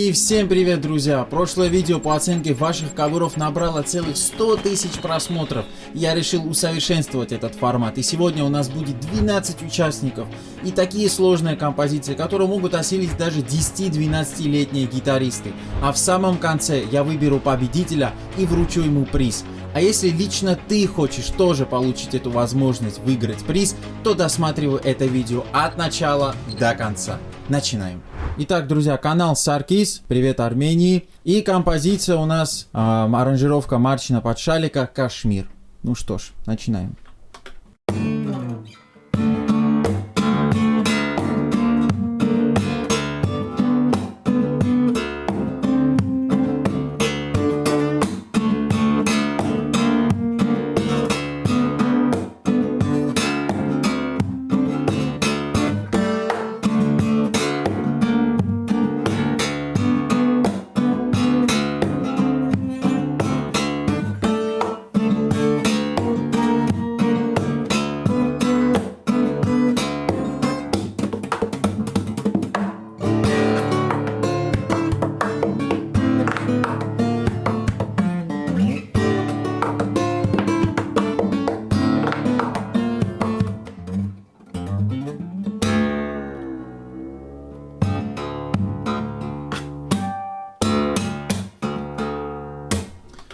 И всем привет, друзья! Прошлое видео по оценке ваших каверов набрало целых 100 тысяч просмотров. Я решил усовершенствовать этот формат, и сегодня у нас будет 12 участников и такие сложные композиции, которые могут осилить даже 10-12-летние гитаристы. А в самом конце я выберу победителя и вручу ему приз. А если лично ты хочешь тоже получить эту возможность выиграть приз, то досматривай это видео от начала до конца. Начинаем. Итак, друзья, канал Sarkis, привет Армении. И композиция у нас аранжировка Марчина Подшалика «Кашмир». Ну что ж, начинаем.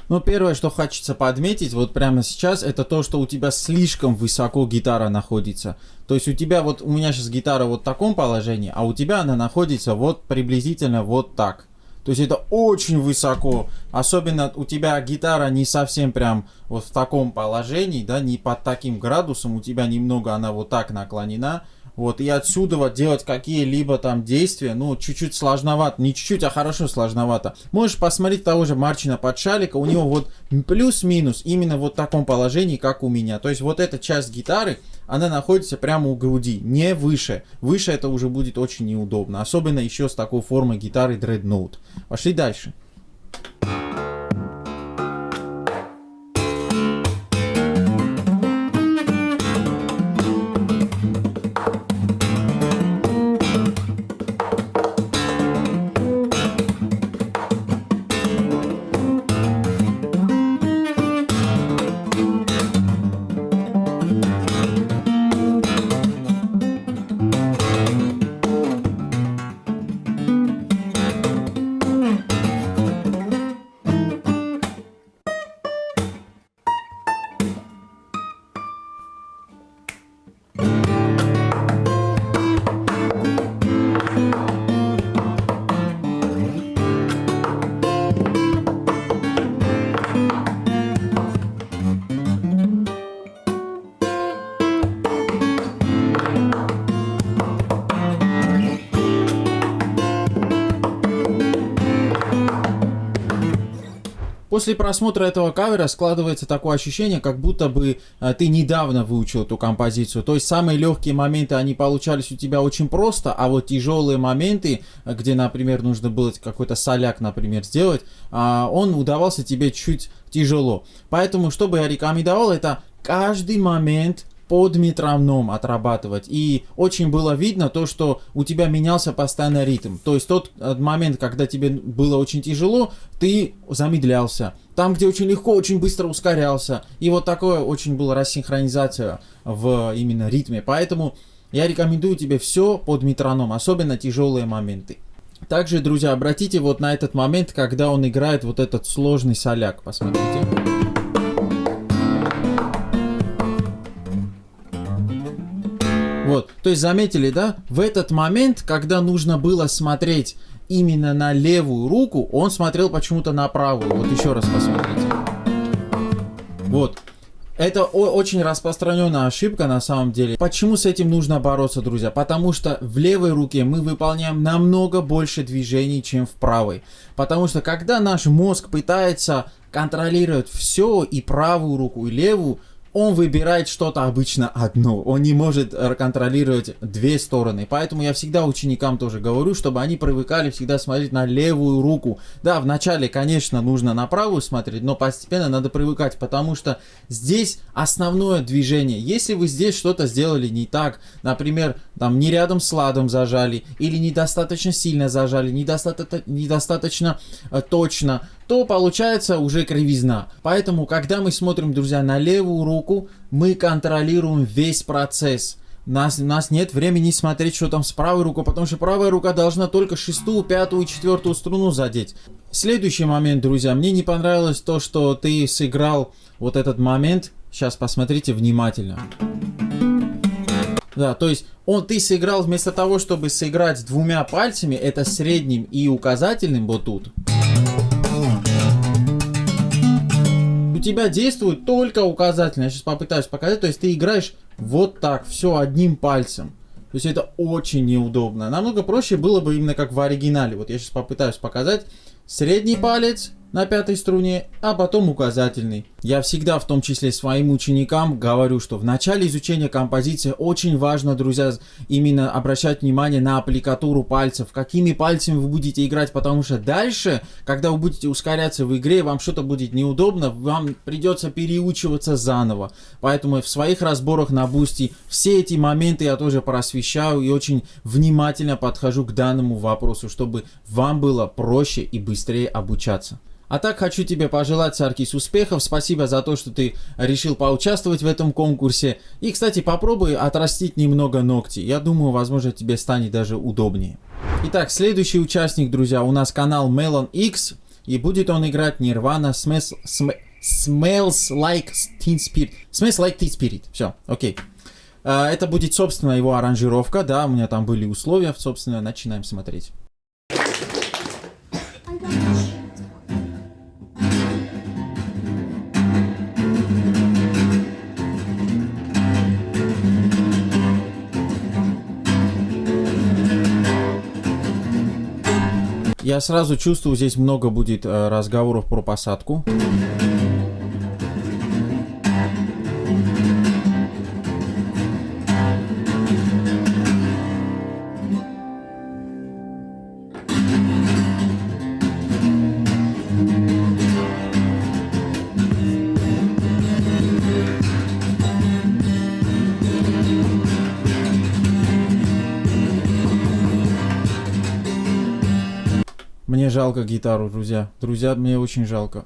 Ну, первое, что хочется подметить, вот прямо сейчас, это то, что у тебя слишком высоко гитара находится. То есть у тебя вот, у меня сейчас гитара вот в таком положении, а у тебя она находится вот приблизительно вот так. То есть это очень высоко, особенно у тебя гитара не совсем прям вот в таком положении, да, не под таким градусом, у тебя немного она вот так наклонена. Вот, и отсюда вот делать какие-либо там действия, ну, чуть-чуть сложновато, не чуть-чуть, а хорошо сложновато. Можешь посмотреть того же Марчина Подшалика, у него вот плюс-минус именно вот в таком положении, как у меня. То есть вот эта часть гитары, она находится прямо у груди, не выше. Выше это уже будет очень неудобно, особенно еще с такой формой гитары Dreadnought. Пошли дальше. После просмотра этого кавера складывается такое ощущение, как будто бы ты недавно выучил эту композицию. То есть самые легкие моменты, они получались у тебя очень просто, а вот тяжелые моменты, где, например, нужно было какой-то соляк, например, сделать, он удавался тебе чуть тяжело. Поэтому, что бы я рекомендовал, это каждый момент под метроном отрабатывать. И очень было видно то, что у тебя менялся постоянно ритм. То есть тот момент, когда тебе было очень тяжело, ты замедлялся. Там, где очень легко, очень быстро ускорялся. И вот такое очень была рассинхронизация в именно ритме. Поэтому я рекомендую тебе все под метроном, особенно тяжелые моменты. Также, друзья, обратите вот на этот момент, когда он играет вот этот сложный соляк. Посмотрите. Вот, то есть заметили, да, в этот момент, когда нужно было смотреть именно на левую руку, он смотрел почему-то на правую. Вот еще раз посмотрите. Вот. Это очень распространенная ошибка на самом деле. Почему с этим нужно бороться, друзья? Потому что в левой руке мы выполняем намного больше движений, чем в правой. Потому что когда наш мозг пытается контролировать все, и правую руку, и левую, он выбирает что-то обычно одно. Он не может контролировать две стороны. Поэтому я всегда ученикам тоже говорю, чтобы они привыкали всегда смотреть на левую руку. Да, вначале, конечно, нужно на правую смотреть, но постепенно надо привыкать, потому что здесь основное движение. Если вы здесь что-то сделали не так, например, там не рядом с ладом зажали, или недостаточно сильно зажали, недостаточно точно, то получается уже кривизна. Поэтому, когда мы смотрим, друзья, на левую руку, мы контролируем весь процесс. У нас нет времени смотреть, что там с правой рукой, потому что правая рука должна только шестую, пятую и четвертую струну задеть. Следующий момент, друзья, мне не понравилось то, что ты сыграл вот этот момент. Сейчас посмотрите внимательно. Да, то есть ты сыграл вместо того, чтобы сыграть двумя пальцами, это средним и указательным вот тут. У тебя действует только указательный. Я сейчас попытаюсь показать. То есть ты играешь вот так, все одним пальцем. То есть это очень неудобно. Намного проще было бы именно как в оригинале. Вот я сейчас попытаюсь показать. Средний палец на пятой струне, а потом указательный. Я всегда, в том числе своим ученикам, говорю, что в начале изучения композиции очень важно, друзья, именно обращать внимание на аппликатуру пальцев, какими пальцами вы будете играть, потому что дальше, когда вы будете ускоряться в игре, вам что-то будет неудобно, вам придется переучиваться заново. Поэтому в своих разборах на Boosty все эти моменты я тоже просвещаю и очень внимательно подхожу к данному вопросу, чтобы вам было проще и быстрее обучаться. А так хочу тебе пожелать, Саркис, успехов. Спасибо за то, что ты решил поучаствовать в этом конкурсе. И, кстати, попробуй отрастить немного ногти. Я думаю, возможно, тебе станет даже удобнее. Итак, следующий участник, друзья, у нас канал Melon X. И будет он играть Nirvana Smells Like Teen Spirit. Smells Like Teen Spirit. Все, окей. Это будет, собственно, его аранжировка. Да, у меня там были условия. Собственно, начинаем смотреть. Я сразу чувствую, здесь много будет разговоров про посадку. Мне жалко гитару, друзья. Друзья, мне очень жалко.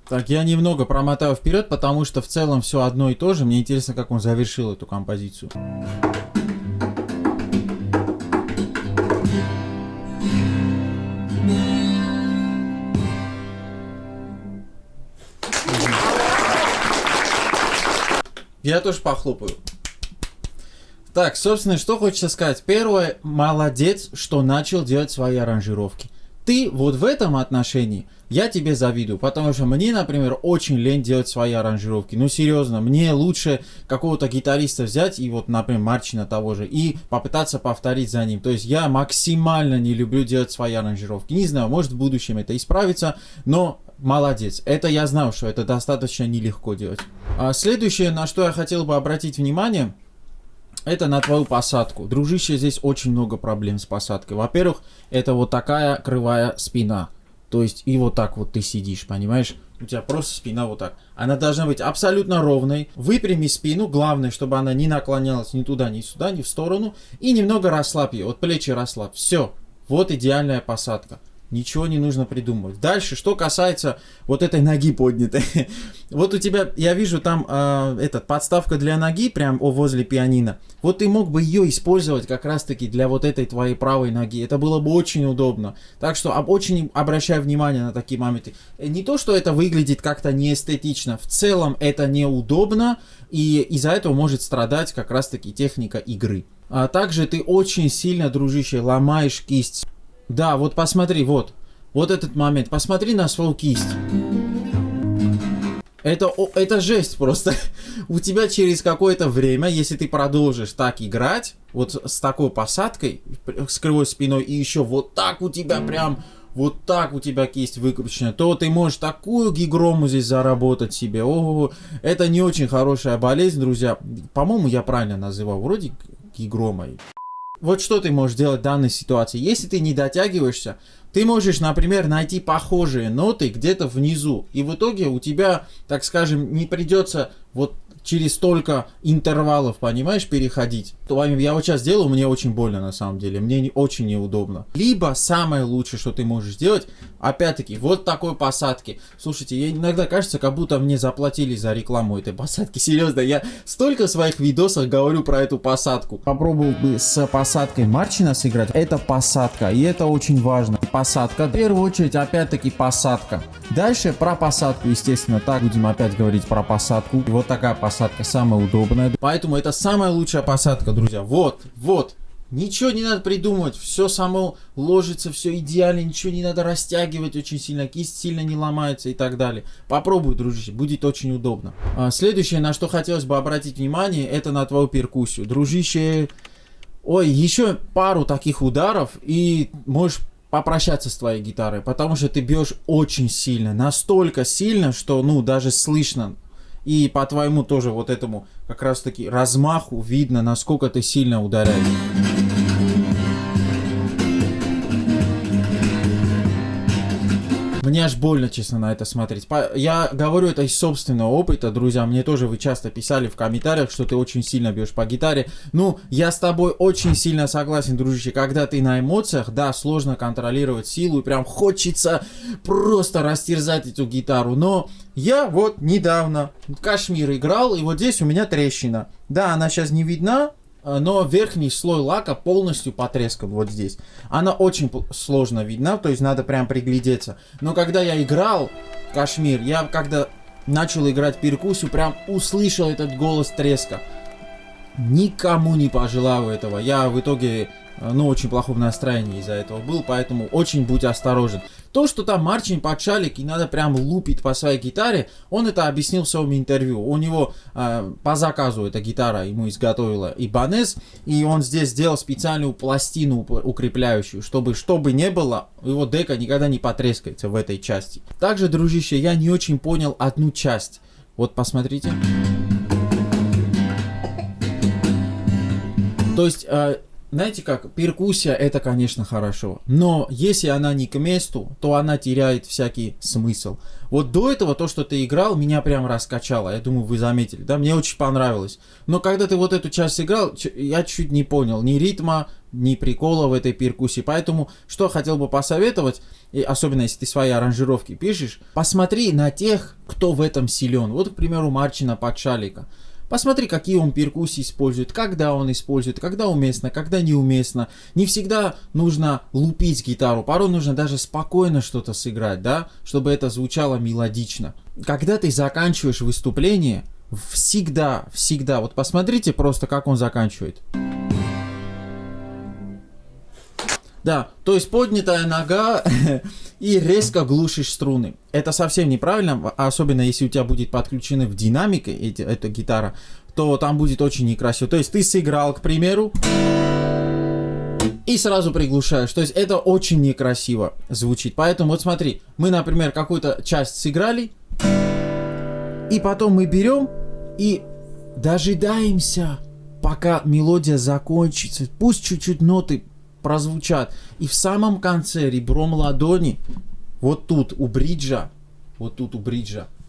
Так, я немного промотаю вперед, потому что в целом все одно и то же. Мне интересно, как он завершил эту композицию. Я тоже похлопаю. Так, собственно, что хочется сказать. Первое, молодец, что начал делать свои аранжировки. Ты вот в этом отношении, я тебе завидую, потому что мне, например, очень лень делать свои аранжировки. Ну, серьезно, мне лучше какого-то гитариста взять, и вот, например, Марчина того же, и попытаться повторить за ним. То есть я максимально не люблю делать свои аранжировки. Не знаю, может в будущем это исправится, но молодец. Это я знаю, что это достаточно нелегко делать. Следующее, на что я хотел бы обратить внимание, это на твою посадку. Дружище, здесь очень много проблем с посадкой. Во-первых, это вот такая кривая спина. То есть и вот так вот ты сидишь, понимаешь? У тебя просто спина вот так. Она должна быть абсолютно ровной. Выпрями спину. Главное, чтобы она не наклонялась ни туда, ни сюда, ни в сторону. И немного расслабь ее. Вот плечи расслабь. Все. Вот идеальная посадка. Ничего не нужно придумывать. Дальше, что касается вот этой ноги поднятой. Вот у тебя, я вижу там подставка для ноги, прям возле пианино. Вот ты мог бы ее использовать как раз-таки для вот этой твоей правой ноги. Это было бы очень удобно. Так что очень обращай внимание на такие моменты. Не то, что это выглядит как-то неэстетично. В целом это неудобно. И из-за этого может страдать как раз-таки техника игры. А также ты очень сильно, дружище, ломаешь кисть. Да, вот посмотри, вот этот момент. Посмотри на свою кисть. Это жесть просто. У тебя через какое-то время, если ты продолжишь так играть, вот с такой посадкой, с кривой спиной, и еще вот так у тебя прям, вот так у тебя кисть выкручена, то ты можешь такую гигрому здесь заработать себе. Ого, это не очень хорошая болезнь, друзья. По-моему, я правильно называл, вроде гигромой. Вот что ты можешь делать в данной ситуации. Если ты не дотягиваешься, ты можешь, например, найти похожие ноты где-то внизу. И в итоге у тебя, так скажем, не придется вот через столько интервалов, понимаешь, переходить. То я вот сейчас делаю, мне очень больно на самом деле. Мне очень неудобно. Либо самое лучшее, что ты можешь сделать, опять-таки, вот такой посадки. Слушайте, иногда кажется, как будто мне заплатили за рекламу этой посадки. Серьезно, я столько в своих видосах говорю про эту посадку. Попробовал бы с посадкой Марчина сыграть. Это посадка, и это очень важно. Посадка. В первую очередь, опять-таки, посадка. Дальше про посадку, естественно, так будем опять говорить про посадку. И вот такая посадка самая удобная. Поэтому это самая лучшая посадка, друзья. Вот. Ничего не надо придумывать, все само ложится, все идеально, ничего не надо растягивать очень сильно, кисть сильно не ломается и так далее. Попробуй, дружище, будет очень удобно. Следующее, на что хотелось бы обратить внимание, это на твою перкуссию. Дружище, еще пару таких ударов и можешь попрощаться с твоей гитарой, потому что ты бьешь очень сильно, настолько сильно, что, даже слышно. И по твоему тоже вот этому как раз таки размаху видно, насколько ты сильно ударяешь. Мне аж больно, честно, на это смотреть. Я говорю это из собственного опыта, друзья. Мне тоже вы часто писали в комментариях, что ты очень сильно бьешь по гитаре. Я с тобой очень сильно согласен, дружище. Когда ты на эмоциях, да, сложно контролировать силу. И прям хочется просто растерзать эту гитару. Но я вот недавно Кашмир играл, и вот здесь у меня трещина. Да, она сейчас не видна, но верхний слой лака полностью потрескан вот здесь. Она очень сложно видна, то есть надо прям приглядеться. Но когда я играл Кашмир, я когда начал играть перкуссию, прям услышал этот голос треска. Никому не пожелаю этого. Я в итоге, очень плохом настроении из-за этого был, поэтому очень будь осторожен. То, что там Марчин Патшалик и надо прям лупить по своей гитаре, он это объяснил в своем интервью. У него по заказу эта гитара ему изготовила Ибанез, и он здесь сделал специальную пластину укрепляющую, чтобы что бы ни было, его дека никогда не потрескается в этой части. Также, дружище, я не очень понял одну часть. Вот посмотрите. То есть, знаете как, перкуссия это, конечно, хорошо, но если она не к месту, то она теряет всякий смысл. Вот до этого то, что ты играл, меня прям раскачало, я думаю, вы заметили, да, мне очень понравилось. Но когда ты вот эту часть играл, я чуть не понял ни ритма, ни прикола в этой перкуссии, поэтому что хотел бы посоветовать, и особенно если ты свои аранжировки пишешь, посмотри на тех, кто в этом силен. Вот, к примеру, Марчина Патшалика. Посмотри, какие он перкуссии использует, когда он использует, когда уместно, когда неуместно. Не всегда нужно лупить гитару, порой нужно даже спокойно что-то сыграть, да, чтобы это звучало мелодично. Когда ты заканчиваешь выступление, всегда, вот посмотрите просто, как он заканчивает. Да, то есть поднятая нога и резко глушишь струны. Это совсем неправильно, особенно если у тебя будет подключена в динамике эта гитара, то там будет очень некрасиво. То есть ты сыграл, к примеру, и сразу приглушаешь. То есть это очень некрасиво звучит. Поэтому вот смотри, мы, например, какую-то часть сыграли, и потом мы берем и дожидаемся пока мелодия закончится, пусть чуть-чуть ноты прозвучат. И в самом конце ребром ладони, вот тут у бриджа,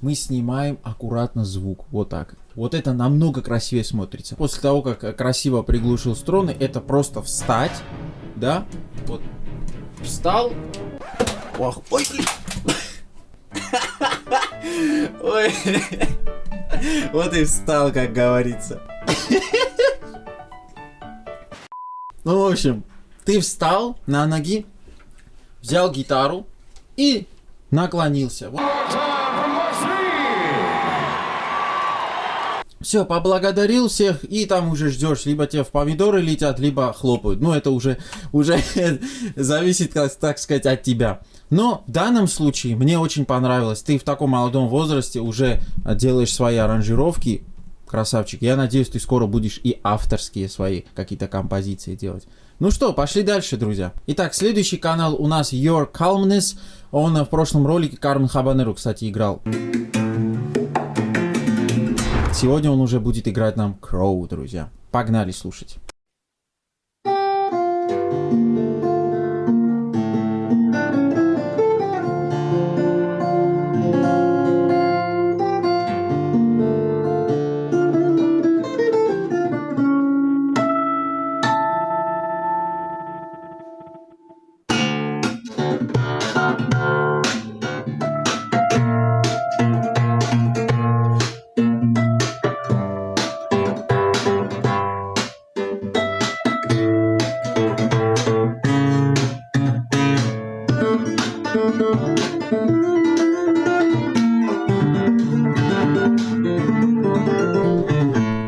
мы снимаем аккуратно звук. Вот так. Вот это намного красивее смотрится. После того, как красиво приглушил струны, это просто встать, да? Вот. Встал. Ох, ой, ой. Вот и встал, как говорится. Ну, в общем, ты встал на ноги, взял гитару и наклонился. Все, поблагодарил всех, и там уже ждешь, либо тебе в помидоры летят, либо хлопают. Ну, это уже зависит, так сказать, от тебя. Но в данном случае мне очень понравилось. Ты в таком молодом возрасте уже делаешь свои аранжировки. Красавчик. Я надеюсь, ты скоро будешь и авторские свои какие-то композиции делать. Ну что, пошли дальше, друзья. Итак, следующий канал у нас Your Calmness. Он в прошлом ролике Кармен Хабанеру, кстати, играл. Сегодня он уже будет играть нам Crow, друзья. Погнали слушать.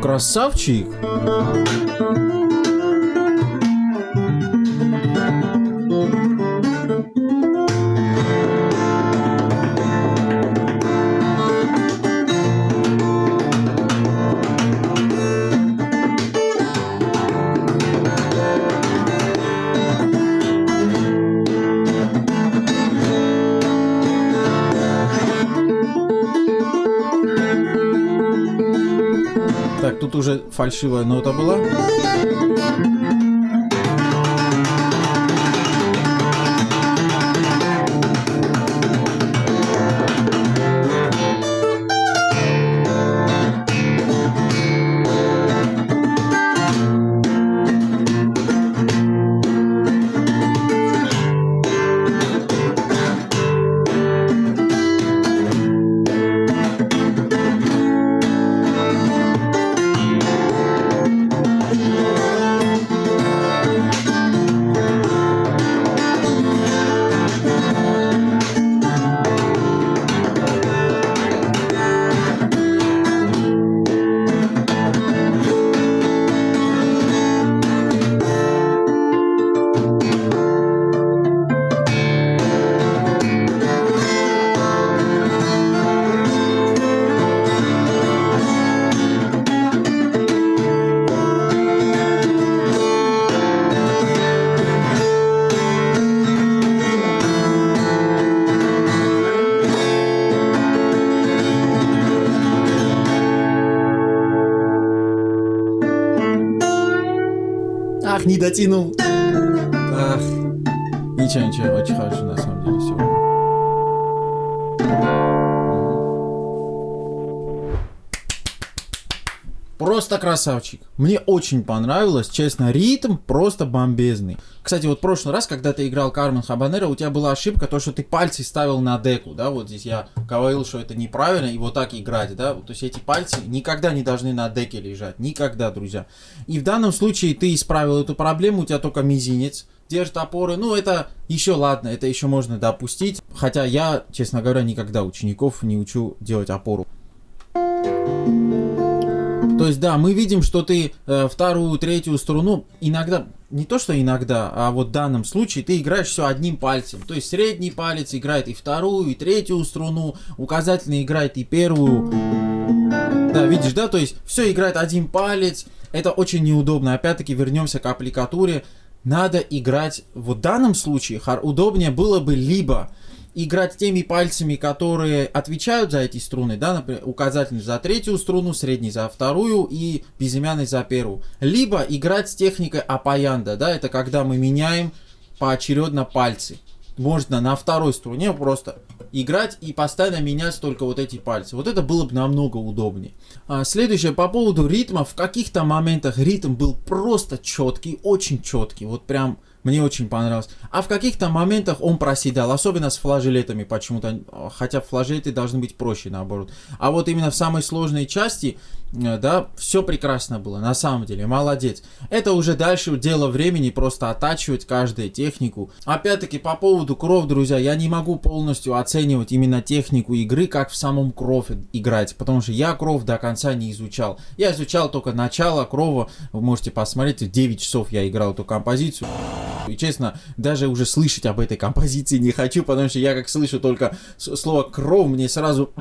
Красавчик! Так, тут уже фальшивая нота была. Ах, не дотянул. Ах. Ничего, ничего, очень хорошо на самом деле все. Просто красавчик. Мне очень понравилось, честно, ритм просто бомбезный. Кстати, вот в прошлый раз, когда ты играл Кармен Хабанера, у тебя была ошибка, то, что ты пальцы ставил на деку, да, вот здесь я говорил, что это неправильно, и вот так играть, да, то есть эти пальцы никогда не должны на деке лежать, никогда, друзья. И в данном случае ты исправил эту проблему, у тебя только мизинец держит опоры, ну, это еще ладно, это еще можно допустить, хотя я, честно говоря, никогда учеников не учу делать опору. То есть, да, мы видим, что ты вторую, третью струну иногда, не то что иногда, а вот в данном случае ты играешь все одним пальцем. То есть, средний палец играет и вторую, и третью струну, указательный играет и первую. Да, видишь, да, то есть, все играет один палец. Это очень неудобно. Опять-таки, вернемся к аппликатуре. Надо играть, вот в данном случае, удобнее было бы либо играть теми пальцами, которые отвечают за эти струны, да, например, указательный за третью струну, средний за вторую и безымянный за первую. Либо играть с техникой апаянда, да, это когда мы меняем поочередно пальцы. Можно на второй струне просто играть и постоянно менять только вот эти пальцы. Вот это было бы намного удобнее. Следующее по поводу ритма. В каких-то моментах ритм был просто четкий, очень четкий. Вот прям мне очень понравилось. А в каких-то моментах он проседал, особенно с флажолетами почему-то. Хотя флажолеты должны быть проще, наоборот. А вот именно в самой сложной части, да, все прекрасно было, на самом деле, молодец. Это уже дальше дело времени, просто оттачивать каждую технику. Опять-таки, по поводу кров, друзья, я не могу полностью оценивать именно технику игры, как в самом кров играть, потому что я кров до конца не изучал. Я изучал только начало крова, вы можете посмотреть, в 9 часов я играл эту композицию. И честно, даже уже слышать об этой композиции не хочу, потому что я как слышу только слово кров, мне сразу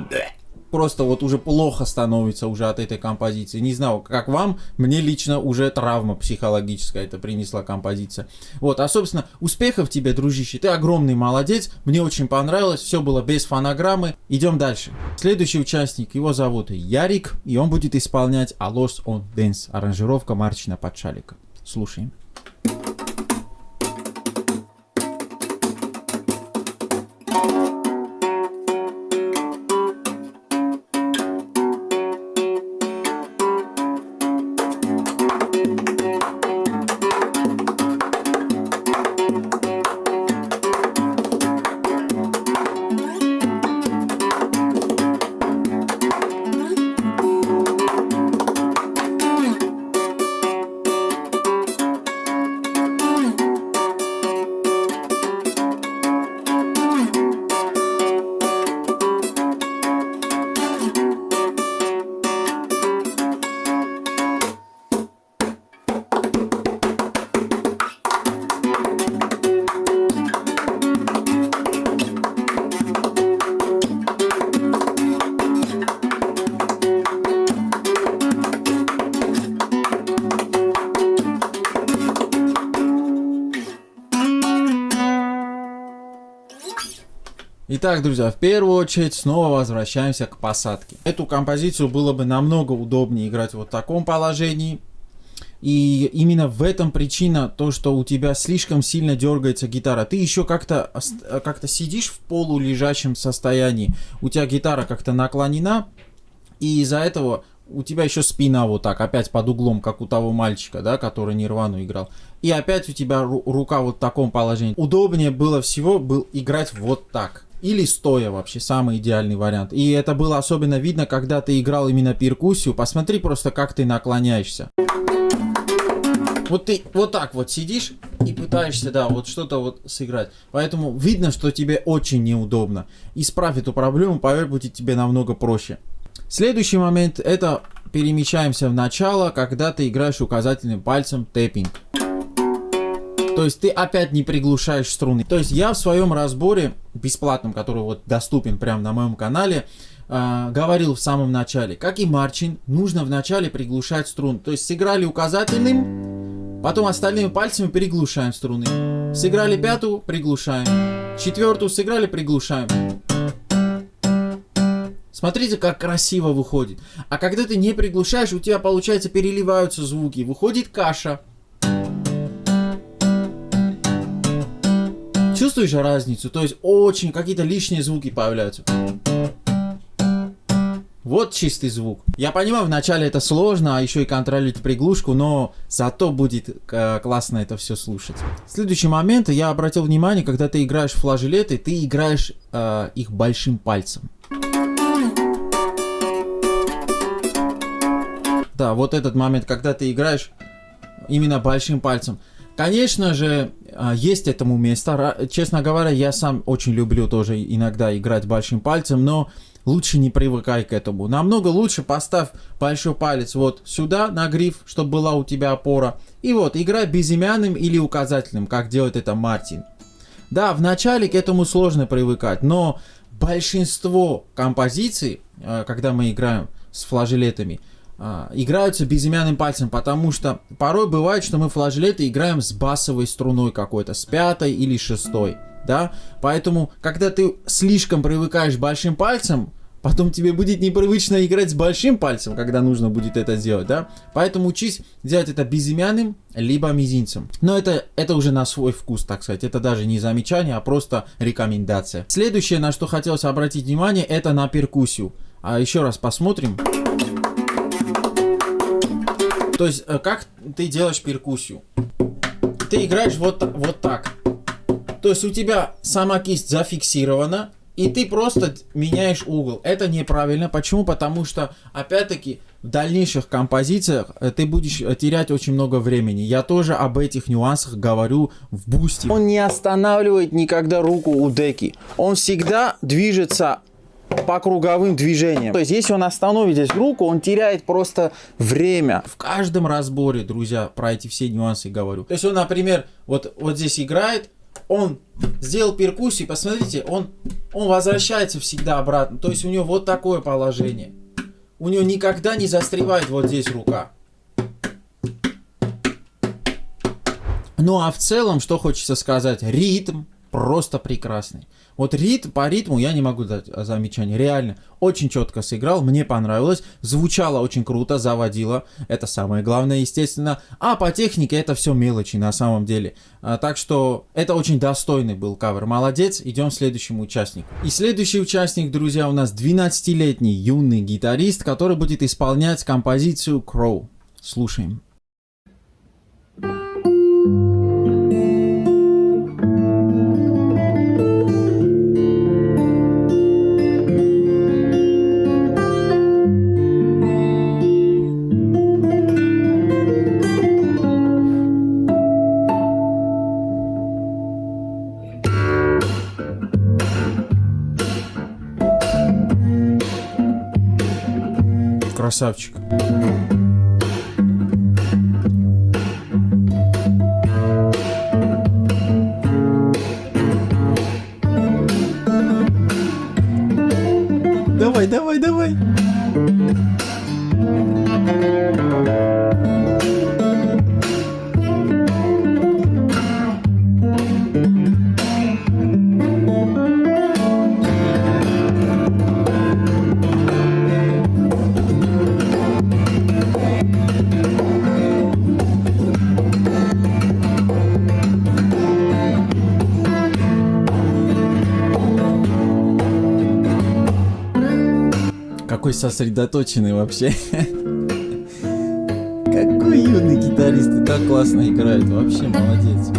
просто вот уже плохо становится уже от этой композиции. Не знаю, как вам, мне лично уже травма психологическая это принесла композиция. Вот, а собственно, успехов тебе, дружище, ты огромный молодец, мне очень понравилось, все было без фонограммы. Идем дальше. Следующий участник, его зовут Ярик, и он будет исполнять A Lost on Dance, аранжировка Марчина Подшалика. Слушаем. Итак, друзья, в первую очередь снова возвращаемся к посадке. Эту композицию было бы намного удобнее играть вот в таком положении. И именно в этом причина, то, что у тебя слишком сильно дергается гитара. Ты еще как-то сидишь в полулежачем состоянии. У тебя гитара как-то наклонена, и из-за этого у тебя еще спина вот так, опять под углом, как у того мальчика, да, который Нирвану играл. И опять у тебя рука вот в таком положении. Удобнее было всего играть вот так. Или стоя вообще, самый идеальный вариант. И это было особенно видно, когда ты играл именно перкуссию. Посмотри просто, как ты наклоняешься. Вот ты вот так вот сидишь и пытаешься, да, вот что-то вот сыграть. Поэтому видно, что тебе очень неудобно. Исправь эту проблему, поверь, будет тебе намного проще. Следующий момент, это перемещаемся в начало, когда ты играешь указательным пальцем тэппинг. То есть ты опять не приглушаешь струны. То есть я в своем разборе бесплатном, который вот доступен прямо на моем канале, говорил в самом начале, как и Марчин, нужно в начале приглушать струны. То есть сыграли указательным, потом остальными пальцами приглушаем струны. Сыграли пятую, приглушаем. Четвертую сыграли, приглушаем. Смотрите, как красиво выходит. А когда ты не приглушаешь, у тебя, получается, переливаются звуки. Выходит каша. Чувствуешь разницу? То есть очень какие-то лишние звуки появляются. Вот чистый звук. Я понимаю, вначале это сложно, а еще и контролировать приглушку, но зато будет классно это все слушать. Следующий момент, я обратил внимание, когда ты играешь в флажолеты, ты играешь их большим пальцем. Да, вот этот момент, когда ты играешь именно большим пальцем. Конечно же, есть этому место. Честно говоря, я сам очень люблю тоже иногда играть большим пальцем, но лучше не привыкай к этому. Намного лучше поставь большой палец вот сюда на гриф, чтобы была у тебя опора. И вот, играй безымянным или указательным, как делает это Мартин. Да, вначале к этому сложно привыкать, но большинство композиций, когда мы играем с флажолетами, играются безымянным пальцем, потому что порой бывает, что мы флажолеты играем с басовой струной какой-то, с пятой или шестой. да, поэтому, когда ты слишком привыкаешь большим пальцем, потом тебе будет непривычно играть с большим пальцем, когда нужно будет это сделать, да, поэтому учись делать это безымянным, либо мизинцем, но это уже на свой вкус, так сказать, это даже не замечание, а просто рекомендация. Следующее, на что хотелось обратить внимание, это на перкуссию. А еще раз посмотрим. То есть, как ты делаешь перкуссию? Ты играешь вот так. То есть, у тебя сама кисть зафиксирована, и ты просто меняешь угол. Это неправильно. Почему? Потому что, опять-таки, в дальнейших композициях ты будешь терять очень много времени. Я тоже об этих нюансах говорю в бусте. Он не останавливает никогда руку у деки. Он всегда движется по круговым движениям. То есть, если он остановит здесь руку, он теряет просто время. В каждом разборе, друзья, про эти все нюансы говорю. То есть, он, например, вот здесь играет, он сделал перкуссию, посмотрите, он возвращается всегда обратно. То есть, у него вот такое положение. У него никогда не застревает вот здесь рука. Ну, а в целом, что хочется сказать, ритм просто прекрасный. Вот по ритму я не могу дать замечания. Реально, очень четко сыграл, мне понравилось. Звучало очень круто, заводило. Это самое главное, естественно. А по технике это все мелочи на самом деле. Так что это очень достойный был кавер. Молодец, идем к следующему участнику. И следующий участник, друзья, у нас 12-летний юный гитарист, который будет исполнять композицию Crow. Слушаем. Красавчик. Давай. Какой сосредоточенный вообще. Какой юный гитарист, и так классно играет. Вообще молодец.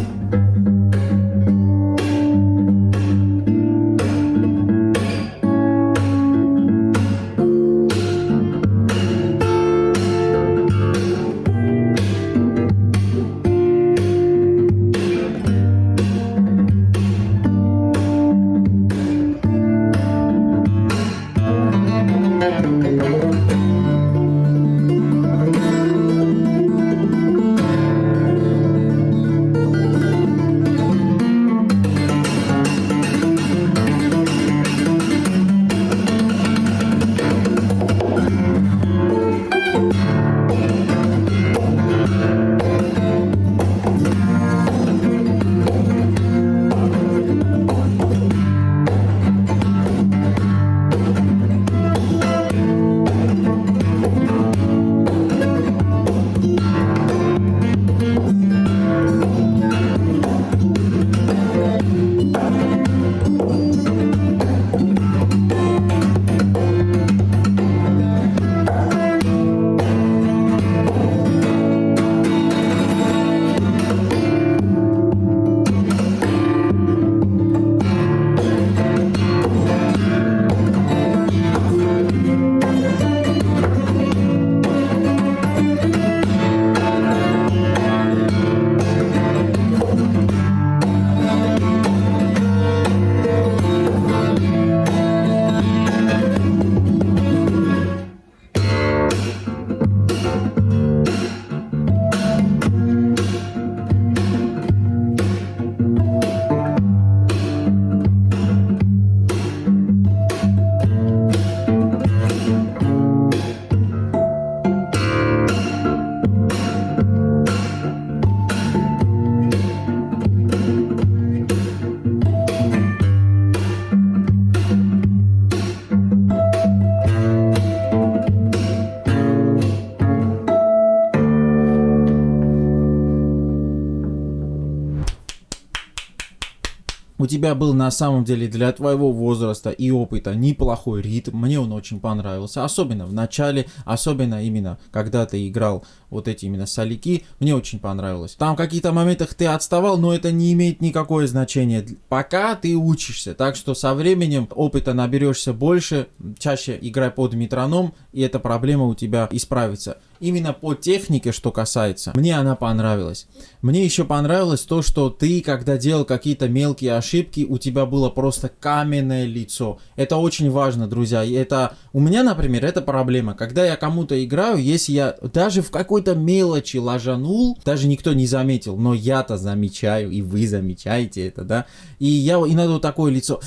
У тебя был на самом деле для твоего возраста и опыта неплохой ритм. Мне он очень понравился. Особенно в начале, особенно именно когда ты играл вот эти именно соляки. Мне очень понравилось. Там в каких-то моментах ты отставал, но это не имеет никакое значения. Пока ты учишься. Так что со временем опыта наберешься больше. Чаще играй под метроном, и эта проблема у тебя исправится. Именно по технике, что касается, мне она понравилась. Мне еще понравилось то, что ты, когда делал какие-то мелкие ошибки, у тебя было просто каменное лицо. Это очень важно, друзья. Это у меня, например, это проблема. Когда я кому-то играю, если я даже в какой-то мелочи ложанул, даже никто не заметил, но я-то замечаю, и вы замечаете это, да? И я иногда вот такое лицо,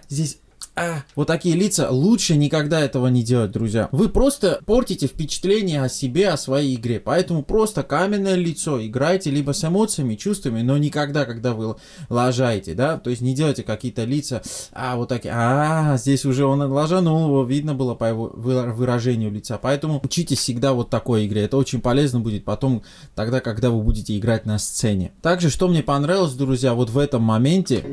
здесь... Вот такие лица, лучше никогда этого не делать, друзья. Вы просто портите впечатление о себе, о своей игре. Поэтому просто каменное лицо. Играйте либо с эмоциями, чувствами, но никогда, когда вы лажаете, да. То есть не делайте какие-то лица, вот такие, здесь уже он ложанул, его видно было по его выражению лица. Поэтому учитесь всегда вот такой игре. Это очень полезно будет потом, тогда, когда вы будете играть на сцене. Также, что мне понравилось, друзья, вот в этом моменте...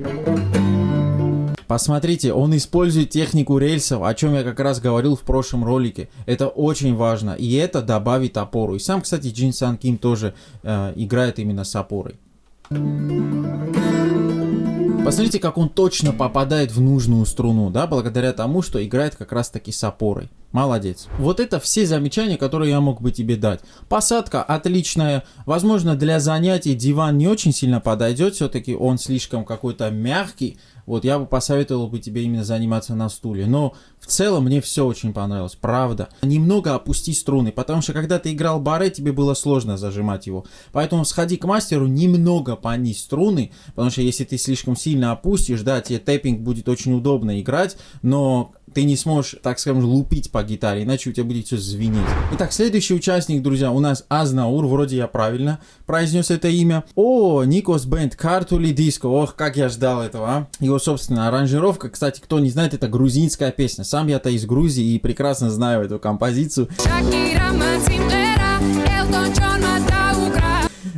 Посмотрите, он использует технику рельсов, о чем я как раз говорил в прошлом ролике. Это очень важно, и это добавит опору. И сам, кстати, Jin Sun Kim тоже играет именно с опорой. Посмотрите, как он точно попадает в нужную струну, да, благодаря тому, что играет как раз таки с опорой. Молодец. Вот это все замечания, которые я мог бы тебе дать. Посадка отличная. Возможно, для занятий диван не очень сильно подойдет, все-таки он слишком какой-то мягкий. Вот я бы посоветовал бы тебе именно заниматься на стуле. Но в целом мне все очень понравилось, правда. Немного опусти струны, потому что когда ты играл баре, тебе было сложно зажимать его. Поэтому сходи к мастеру, немного понизь струны, потому что если ты слишком сильно опустишь, да, тебе тэппинг будет очень удобно играть, но ты не сможешь, так скажем, лупить по гитаре, иначе у тебя будет все звенеть. Итак, следующий участник, друзья, у нас Азнаур, вроде я правильно произнес это имя. Никос Бенд, Картули Диско, ох, как я ждал этого, Его, собственно, аранжировка, кстати, кто не знает, это грузинская песня. Сам я-то из Грузии и прекрасно знаю эту композицию.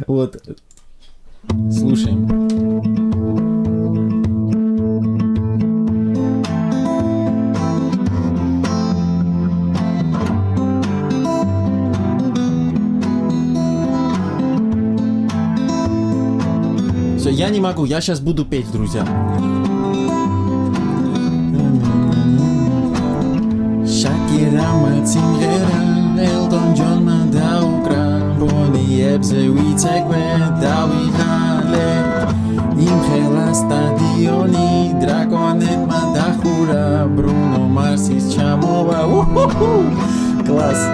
Вот, слушаем. Все, я не могу, я сейчас буду петь, друзья. Shakira Matsingera, Elton John Madaukra, Boni Ebze Witekwe, Dawi Hale, Imkhela Stadioni, Dragonet Madahura, Bruno Mars из Chamova. Класс!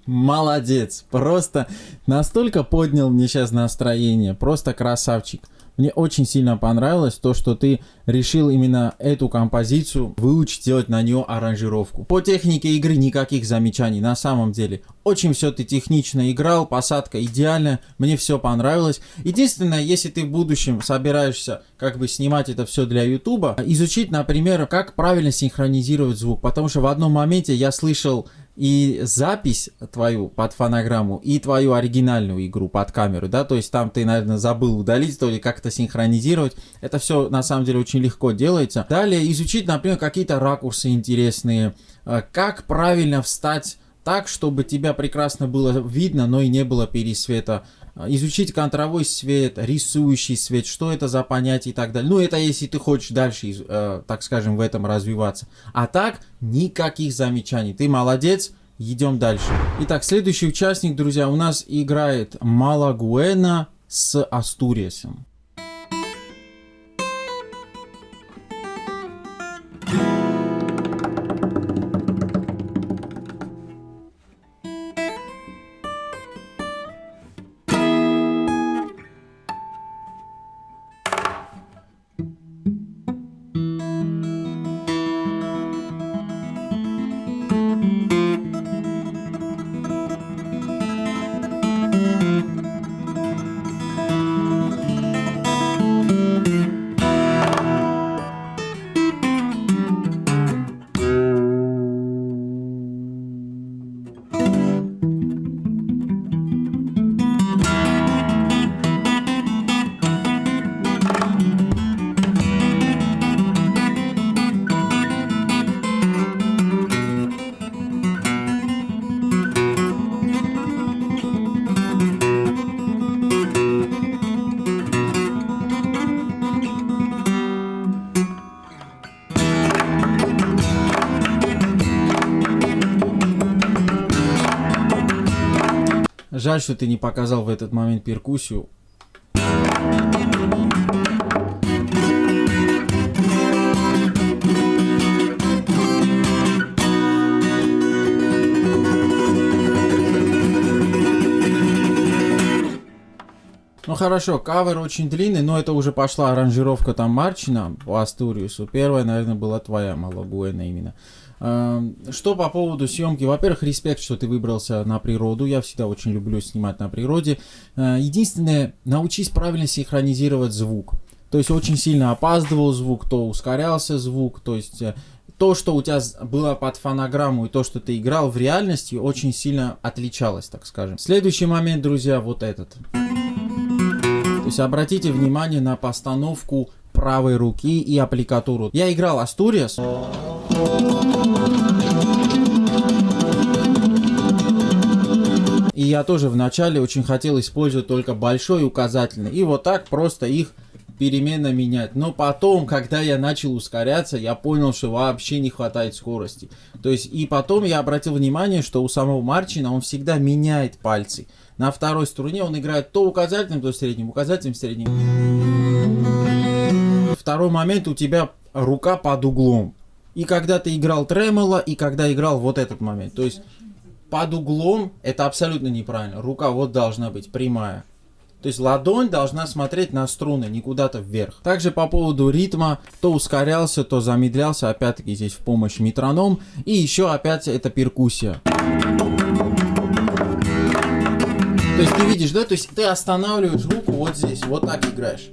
Молодец, просто настолько поднял мне сейчас настроение, просто красавчик. Мне очень сильно понравилось то, что ты решил именно эту композицию выучить, делать на нее аранжировку. По технике игры никаких замечаний, на самом деле. Очень все ты технично играл, посадка идеальная, мне все понравилось. Единственное, если ты в будущем собираешься как бы снимать это все для ютуба, изучить, например, как правильно синхронизировать звук, потому что в одном моменте я слышал и запись твою под фонограмму, и твою оригинальную игру под камеру, да, то есть там ты, наверное, забыл удалить, то ли как-то синхронизировать. Это все на самом деле очень легко делается. Далее изучить, например, какие-то ракурсы интересные, как правильно встать так, чтобы тебя прекрасно было видно, но и не было пересвета. Изучить контровой свет, рисующий свет, что это за понятие и так далее. Ну, это если ты хочешь дальше, так скажем, в этом развиваться. А так, никаких замечаний. Ты молодец, идем дальше. Итак, следующий участник, друзья, у нас играет Малагуэна с Астуриасом. Жаль, что ты не показал в этот момент перкуссию. Ну хорошо, кавер очень длинный, но это уже пошла аранжировка там Марчина по Астуриусу. Первая, наверное, была твоя, Малагуэна именно. Что по поводу съемки? Во-первых, респект, что ты выбрался на природу. Я всегда очень люблю снимать на природе. Единственное, научись правильно синхронизировать звук. То есть очень сильно опаздывал звук, то ускорялся звук. То есть то, что у тебя было под фонограмму и то, что ты играл в реальности, очень сильно отличалось, так скажем. Следующий момент, друзья, вот этот. То есть обратите внимание на постановку правой руки и аппликатуру. Я играл Астуриас. И я тоже вначале очень хотел использовать только большой и указательный. И вот так просто их переменно менять. Но потом, когда я начал ускоряться, я понял, что вообще не хватает скорости. То есть, и потом я обратил внимание, что у самого Марчина он всегда меняет пальцы. На второй струне он играет то указательным, то средним, указательным, средним. Второй момент, у тебя рука под углом. И когда ты играл тремоло, и когда играл вот этот момент. То есть под углом это абсолютно неправильно. Рука вот должна быть прямая. То есть ладонь должна смотреть на струны, не куда-то вверх. Также по поводу ритма, то ускорялся, то замедлялся. Опять-таки здесь в помощь метроном. И еще опять это перкуссия. То есть ты видишь, да? То есть ты останавливаешь руку вот здесь, вот так играешь.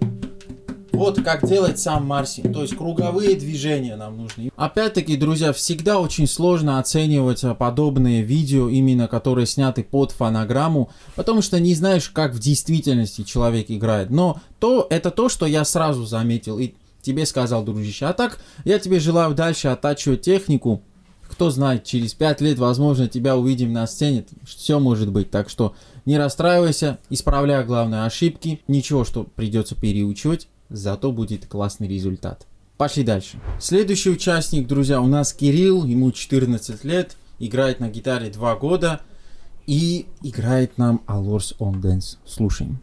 Вот как делает сам Марсин. То есть круговые движения нам нужны. Опять-таки, друзья, всегда очень сложно оценивать подобные видео, именно которые сняты под фонограмму, потому что не знаешь, как в действительности человек играет. Но это то, что я сразу заметил и тебе сказал, дружище. А так, я тебе желаю дальше оттачивать технику. Кто знает, через 5 лет, возможно, тебя увидим на сцене. Все может быть. Так что не расстраивайся, исправляй главные ошибки. Ничего, что придется переучивать. Зато будет классный результат. Пошли дальше. Следующий участник, друзья, у нас Кирилл. Ему 14 лет. Играет на гитаре 2 года. И играет нам Allures on Dance. Слушаем.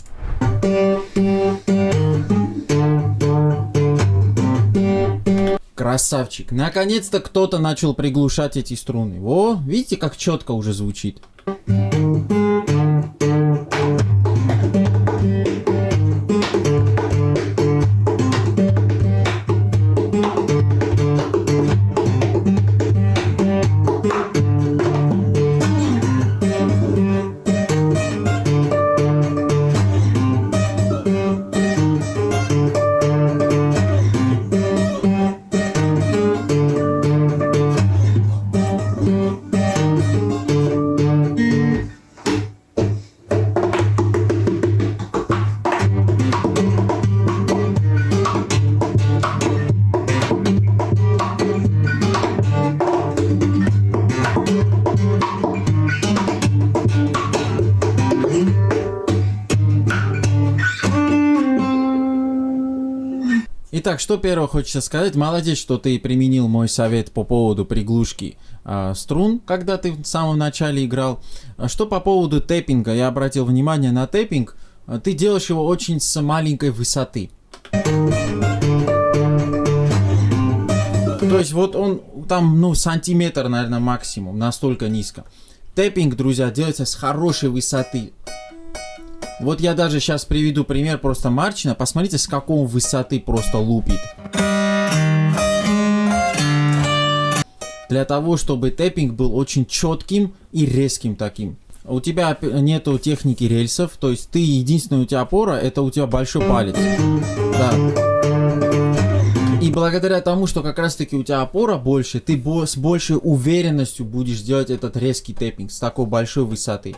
Красавчик. Наконец-то кто-то начал приглушать эти струны. Во, видите, как четко уже звучит. Итак, что первое хочется сказать. Молодец, что ты применил мой совет по поводу приглушки струн, когда ты в самом начале играл. Что по поводу тэппинга, я обратил внимание на тэппинг. Ты делаешь его очень с маленькой высоты. То есть вот он там, ну, сантиметр, наверное, максимум, настолько низко. Тэппинг, друзья, делается с хорошей высоты. Вот я даже сейчас приведу пример просто Марчина. Посмотрите, с какой высоты просто лупит. Для того, чтобы тэппинг был очень четким и резким таким. У тебя нету техники рельсов, то есть ты, единственная у тебя опора, это у тебя большой палец. Да. И благодаря тому, что как раз таки у тебя опора больше, ты с большей уверенностью будешь делать этот резкий тэппинг с такой большой высоты.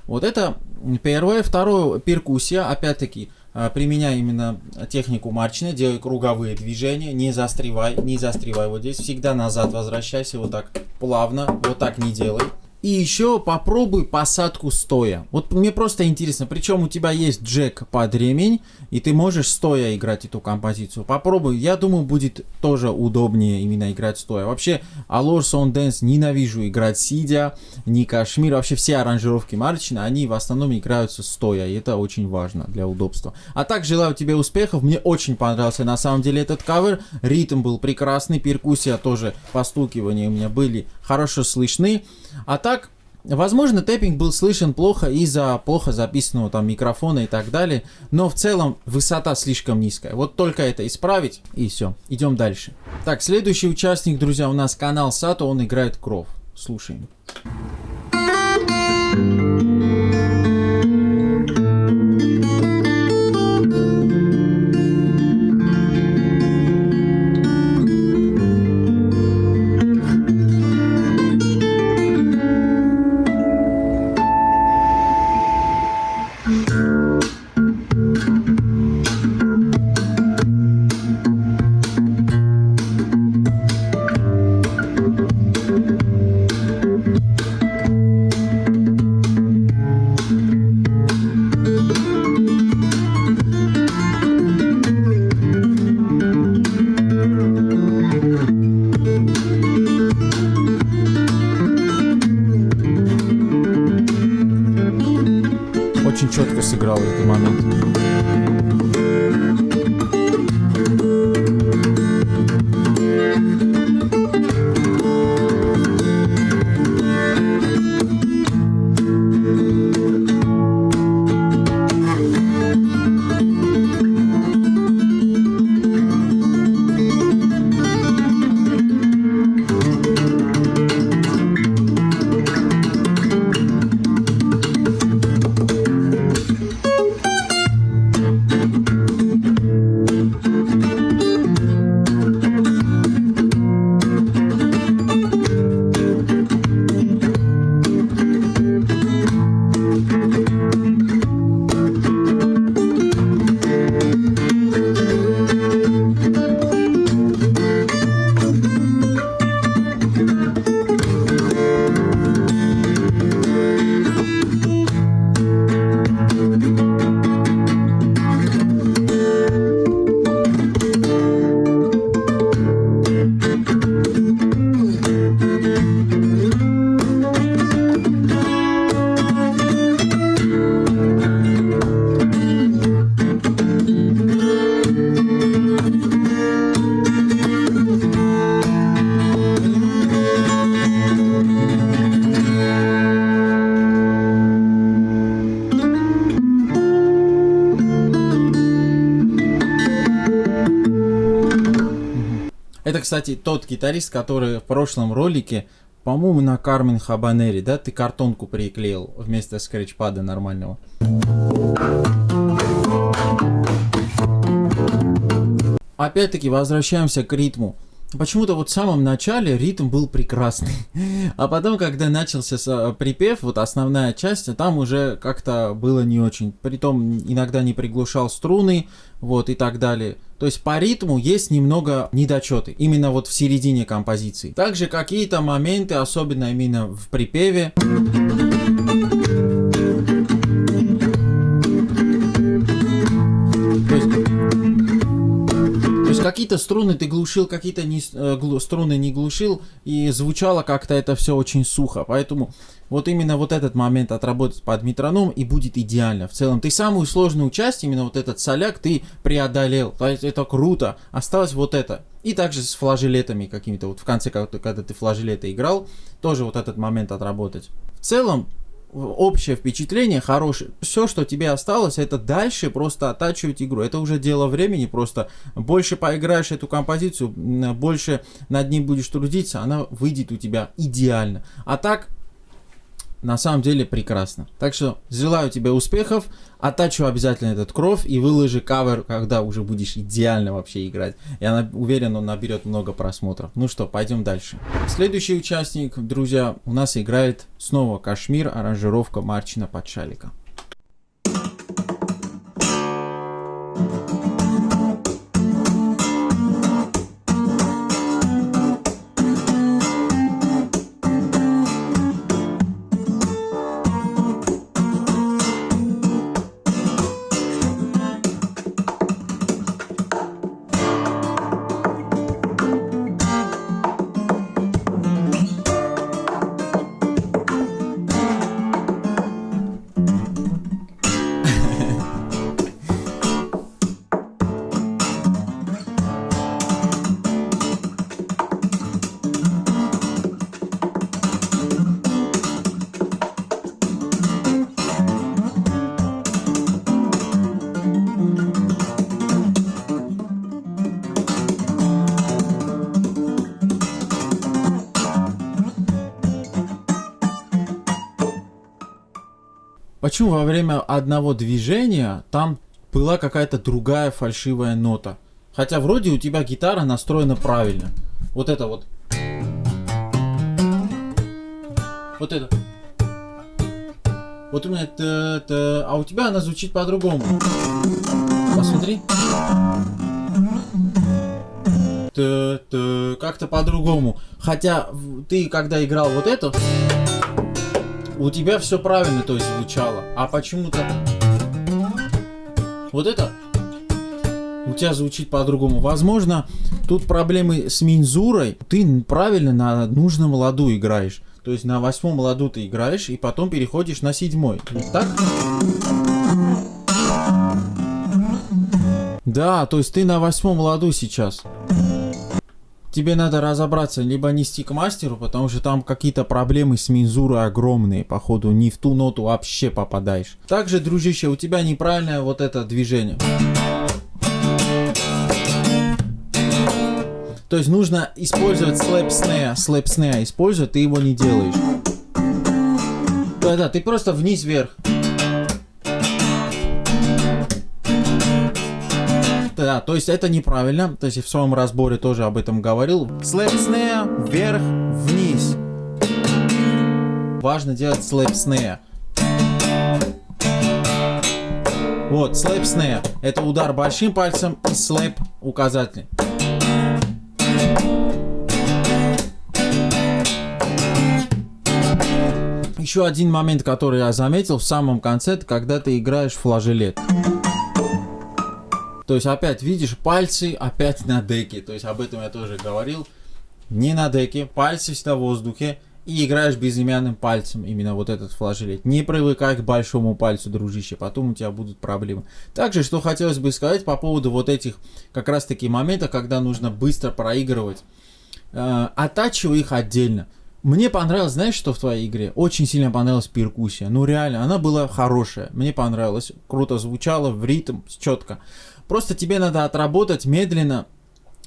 Вот это первое. Второе, перкуссия. Опять-таки, применяй именно технику Марчина, делай круговые движения, не застревай вот здесь. Всегда назад возвращайся, вот так плавно, вот так не делай. И еще попробуй посадку стоя. Вот мне просто интересно, причем у тебя есть джек под ремень, и ты можешь стоя играть эту композицию. Попробуй, я думаю, будет тоже удобнее именно играть стоя. Вообще, Allure Sound Dance ненавижу играть сидя, не Кашмир. Вообще все аранжировки Марчина, они в основном играются стоя, и это очень важно для удобства. А так, желаю тебе успехов, мне очень понравился на самом деле этот кавер. Ритм был прекрасный, перкуссия тоже, постукивания у меня были хорошо слышны. А так, возможно, тэппинг был слышен плохо из-за плохо записанного там микрофона и так далее, но в целом высота слишком низкая. Вот только это исправить, и все. Идем дальше. Так, следующий участник, друзья, у нас канал Сато, он играет кров. Слушаем. Очень четко сыграл в этот момент. Это, кстати, тот гитарист, который в прошлом ролике, по-моему, на Кармен Хабанери, да, ты картонку приклеил вместо скретчпада нормального. Опять-таки возвращаемся к ритму. Почему-то вот в самом начале ритм был прекрасный, а потом, когда начался припев, вот основная часть, там уже как-то было не очень. Притом иногда не приглушал струны, вот и так далее. То есть по ритму есть немного недочеты, именно вот в середине композиции. Также какие-то моменты, особенно именно в припеве. какие-то струны ты глушил, какие-то струны не глушил, и звучало как-то это все очень сухо. Поэтому вот именно вот этот момент отработать под метроном и будет идеально. В целом, ты самую сложную часть, именно вот этот соляк, ты преодолел. То есть это круто. Осталось вот это. И также с флажолетами какими-то. Вот в конце, когда ты флажолеты играл, тоже вот этот момент отработать. В целом, общее впечатление хорошее. Все, что тебе осталось, это дальше просто оттачивать игру. Это уже дело времени. Просто больше поиграешь эту композицию, больше над ней будешь трудиться, она выйдет у тебя идеально. А так, на самом деле прекрасно. Так что желаю тебе успехов. Оттачу обязательно этот кровь и выложи кавер, когда уже будешь идеально вообще играть. Я уверен, он наберет много просмотров. Ну что, пойдем дальше. Следующий участник, друзья, у нас играет снова Кашмир, аранжировка Марчина Подшалика. Почему во время одного движения там была какая-то другая фальшивая нота? Хотя вроде у тебя гитара настроена правильно. Вот это вот. Вот это. Вот у меня а у тебя она звучит по-другому. Посмотри. Как-то по-другому. Хотя ты когда играл вот это, у тебя все правильно, то есть звучало. А почему-то вот это у тебя звучит по-другому. Возможно, тут проблемы с мензурой. Ты правильно на нужном ладу играешь. То есть на 8-м ладу ты играешь и потом переходишь на 7-й. Так? Да, то есть ты на 8-м ладу сейчас. Тебе надо разобраться, либо нести к мастеру, потому что там какие-то проблемы с мензурой огромные, походу, не в ту ноту вообще попадаешь. Также, дружище, у тебя неправильное вот это движение. То есть нужно использовать slap snare использовать, ты его не делаешь. Да, ты просто вниз-вверх. Да, то есть это неправильно. То есть в своем разборе тоже об этом говорил. Slap snare, вверх, вниз. Важно делать slap snare. Вот, slap snare. Это удар большим пальцем и slap указательный. Еще один момент, который я заметил в самом конце, это когда ты играешь флажолет. То есть опять видишь пальцы опять на деке. То есть об этом я тоже говорил. Не на деке, пальцы всегда в воздухе. И играешь безымянным пальцем, именно вот этот флажолет. Не привыкай к большому пальцу, дружище, потом у тебя будут проблемы. Также, что хотелось бы сказать по поводу вот этих как раз таки моментов, когда нужно быстро проигрывать. Оттачивай их отдельно. Мне понравилось, знаешь, что в твоей игре? Очень сильно понравилась перкуссия. Ну реально, она была хорошая. Мне понравилось. Круто звучало, в ритм, четко. Просто тебе надо отработать медленно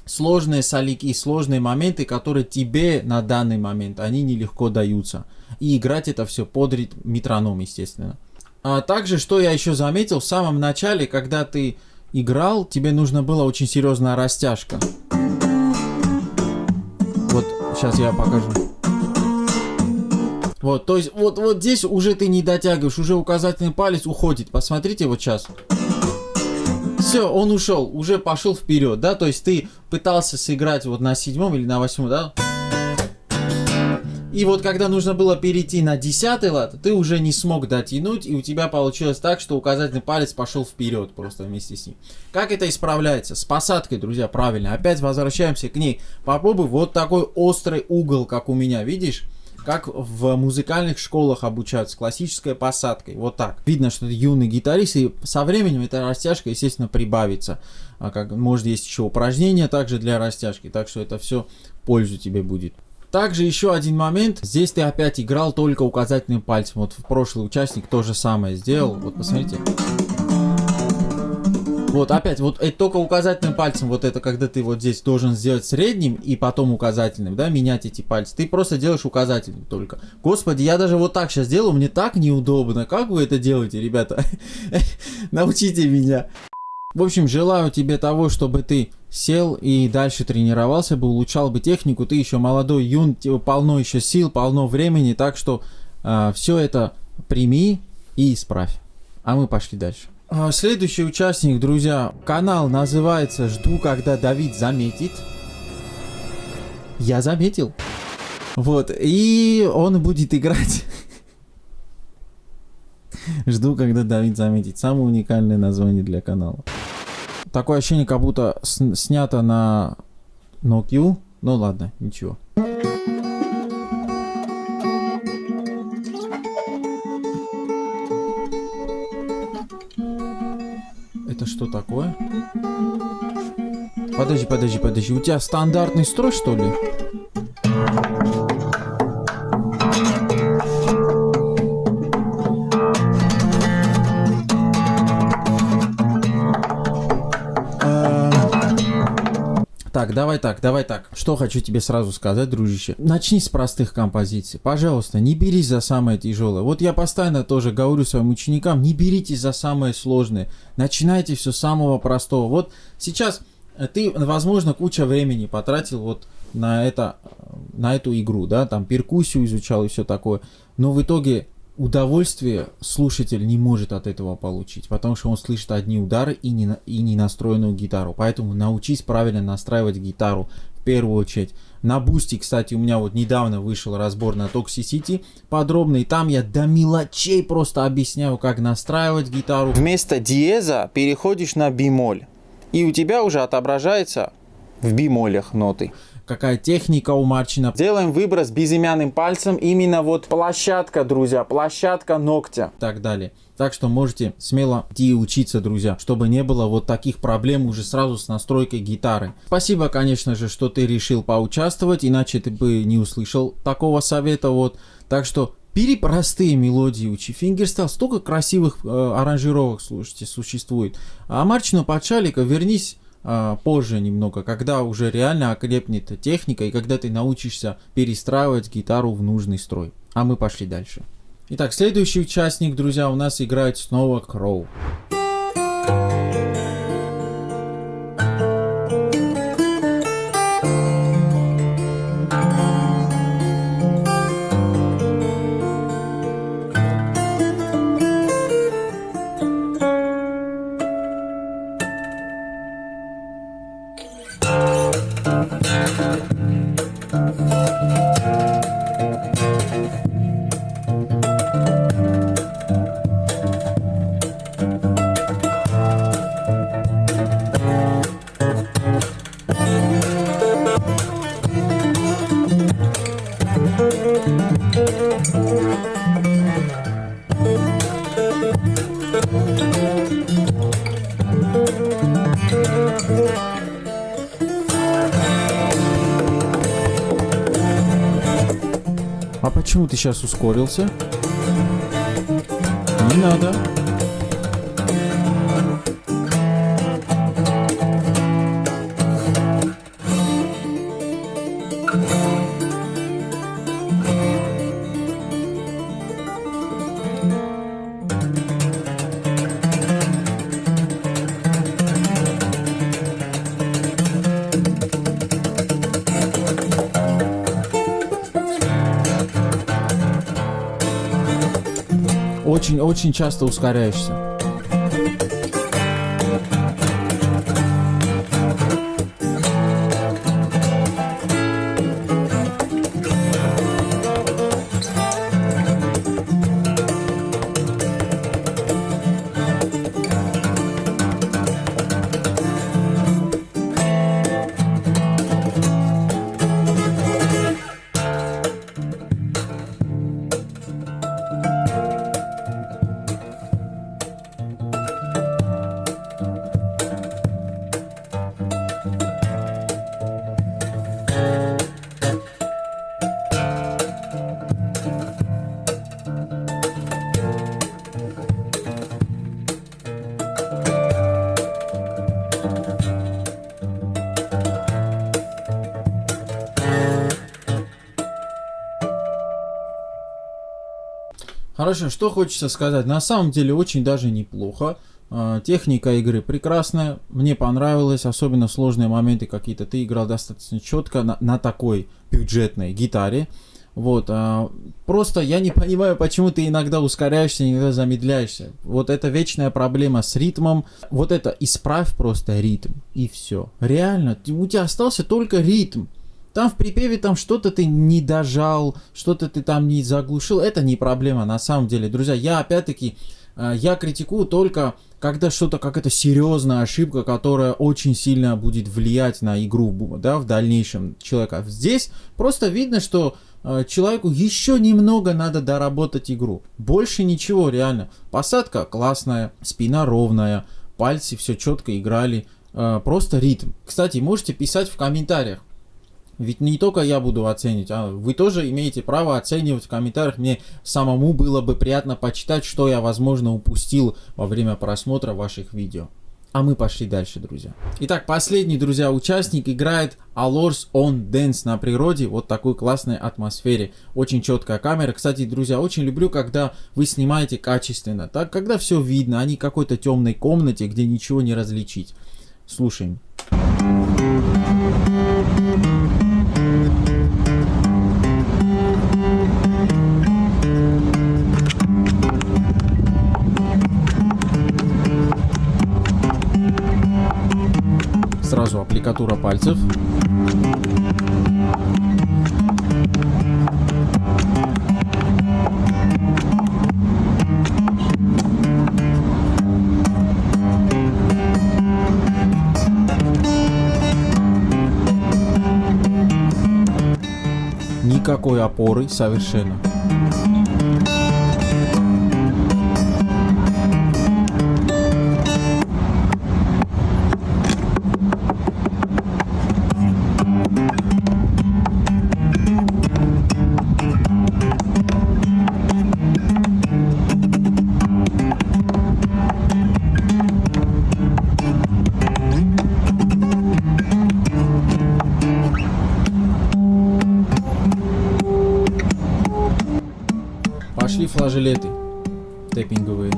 сложные соляки, сложные моменты, которые тебе на данный момент, они нелегко даются. И играть это все под метроном, естественно. А также, что я еще заметил, в самом начале, когда ты играл, тебе нужна была очень серьезная растяжка. Вот, сейчас я покажу. Вот, то есть, вот здесь уже ты не дотягиваешь, уже указательный палец уходит. Посмотрите вот сейчас. Все, он ушел, уже пошел вперед, да, то есть ты пытался сыграть вот на 7-м или на 8-м, да? И вот когда нужно было перейти на 10-й лад, ты уже не смог дотянуть, и у тебя получилось так, что указательный палец пошел вперед просто вместе с ним. Как это исправляется? С посадкой, друзья, правильно. Опять возвращаемся к ней. Попробуй вот такой острый угол, как у меня, видишь? Как в музыкальных школах обучаются, классической посадкой. Вот так. Видно, что ты юный гитарист, и со временем эта растяжка, естественно, прибавится. Может, есть еще упражнения также для растяжки, так что это все в пользу тебе будет. Также еще один момент. Здесь ты опять играл только указательным пальцем. Вот в прошлый участник то же самое сделал. Вот посмотрите. Вот опять, вот это только указательным пальцем, вот это когда ты вот здесь должен сделать средним и потом указательным, да, менять эти пальцы. Ты просто делаешь указательным только. Господи, я даже вот так сейчас делаю, мне так неудобно. Как вы это делаете, ребята? Научите меня. В общем, желаю тебе того, чтобы ты сел и дальше тренировался бы, улучшал бы технику. Ты еще молодой, юн, полно еще сил, полно времени, так что все это прими и исправь. А мы пошли дальше. Следующий участник, друзья, канал называется «Жду, когда Давид заметит». Я заметил. Вот, и он будет играть. Жду, когда Давид заметит. Самое уникальное название для канала. Такое ощущение, как будто снято на Nokia. Ну ладно, ничего. Это что такое? Подожди. У тебя стандартный строй, что ли? Давай так. Что хочу тебе сразу сказать, дружище. Начни с простых композиций. Пожалуйста, не берись за самое тяжелое. Вот я постоянно тоже говорю своим ученикам, не беритесь за самое сложное. Начинайте все с самого простого. Вот сейчас ты, возможно, куча времени потратил вот на эту игру, да, там перкуссию изучал и все такое. Но в итоге удовольствие слушатель не может от этого получить, потому что он слышит одни удары и не настроенную гитару. Поэтому научись правильно настраивать гитару в первую очередь. На Бусти, кстати, у меня вот недавно вышел разбор на Toxicity подробный. Там я до мелочей просто объясняю, как настраивать гитару. Вместо диеза переходишь на бемоль. И у тебя уже отображается в бемолях ноты. Какая техника у Марчина. Делаем выброс безымянным пальцем. Именно вот площадка, друзья. Площадка ногтя. И так далее. Так что можете смело идти учиться, друзья. Чтобы не было вот таких проблем уже сразу с настройкой гитары. Спасибо, конечно же, что ты решил поучаствовать. Иначе ты бы не услышал такого совета. Вот. Так что бери простые мелодии, учи. Фингерстайл, столько красивых аранжировок, слушайте, существует. А Марчину Патшалика вернись позже немного, когда уже реально окрепнет техника и когда ты научишься перестраивать гитару в нужный строй. А мы пошли дальше. Итак, следующий участник, друзья, у нас играет снова Кроу. А почему ты сейчас ускорился? Не надо. Очень часто ускоряешься. Хорошо, что хочется сказать. На самом деле очень даже неплохо. Техника игры прекрасная, мне понравилось, особенно сложные моменты какие-то. Ты играл достаточно четко на такой бюджетной гитаре. Вот, просто я не понимаю, почему ты иногда ускоряешься, иногда замедляешься. Вот это вечная проблема с ритмом. Вот это исправь просто ритм, и все. Реально, у тебя остался только ритм. Там в припеве там что-то ты не дожал, что-то ты там не заглушил. Это не проблема на самом деле. Друзья, я опять-таки, я критикую только, когда что-то, какая-то серьезная ошибка, которая очень сильно будет влиять на игру, да, в дальнейшем человека. Здесь просто видно, что человеку еще немного надо доработать игру. Больше ничего, реально. Посадка классная, спина ровная, пальцы все четко играли. Просто ритм. Кстати, можете писать в комментариях. Ведь не только я буду оценивать, а вы тоже имеете право оценивать в комментариях. Мне самому было бы приятно почитать, что я, возможно, упустил во время просмотра ваших видео. А мы пошли дальше, друзья. Итак, последний, друзья, участник играет Alors on Dance на природе, вот такой классной атмосфере. Очень четкая камера. Кстати, друзья, очень люблю, когда вы снимаете качественно. Так, когда все видно, а не какой-то темной комнате, где ничего не различить. Слушаем. Сразу аппликатура пальцев. Никакой опоры совершенно. Пошли флажолеты тэппинговые.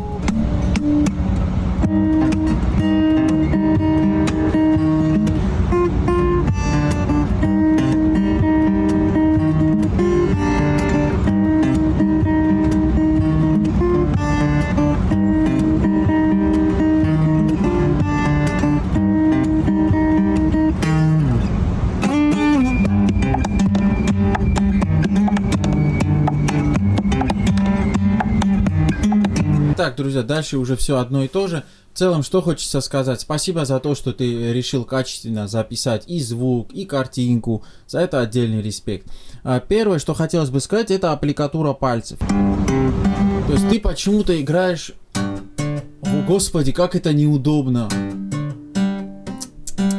Так, друзья, дальше уже все одно и то же. В целом, что хочется сказать. Спасибо за то, что ты решил качественно записать и звук, и картинку. За это отдельный респект. Первое, что хотелось бы сказать, это аппликатура пальцев. То есть ты почему-то играешь... О, господи, как это неудобно.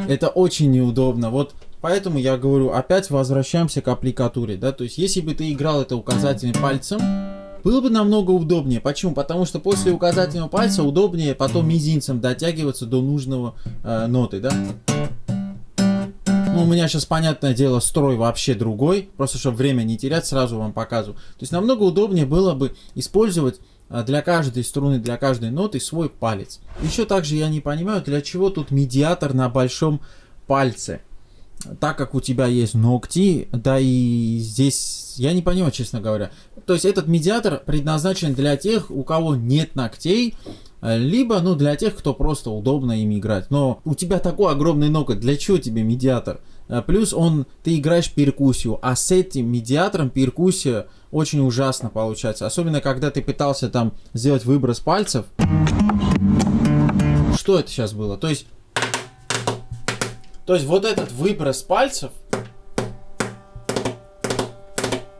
Это очень неудобно. Вот поэтому я говорю, опять возвращаемся к аппликатуре. Да? То есть если бы ты играл это указательным пальцем, было бы намного удобнее. Почему? Потому что после указательного пальца удобнее потом мизинцем дотягиваться до нужного ноты, да? Ну, у меня сейчас, понятное дело, строй вообще другой. Просто, чтобы время не терять, сразу вам показываю. То есть, намного удобнее было бы использовать для каждой струны, для каждой ноты свой палец. Еще также я не понимаю, для чего тут медиатор на большом пальце. Так как у тебя есть ногти, да и здесь я не понимаю, честно говоря. То есть этот медиатор предназначен для тех, у кого нет ногтей, либо для тех, кто просто удобно ими играть. Но у тебя такой огромный ноготь, для чего тебе медиатор? Плюс ты играешь перкуссию, а с этим медиатором перкуссия очень ужасно получается. Особенно когда ты пытался там сделать выброс пальцев. Что это сейчас было? То есть вот этот выброс пальцев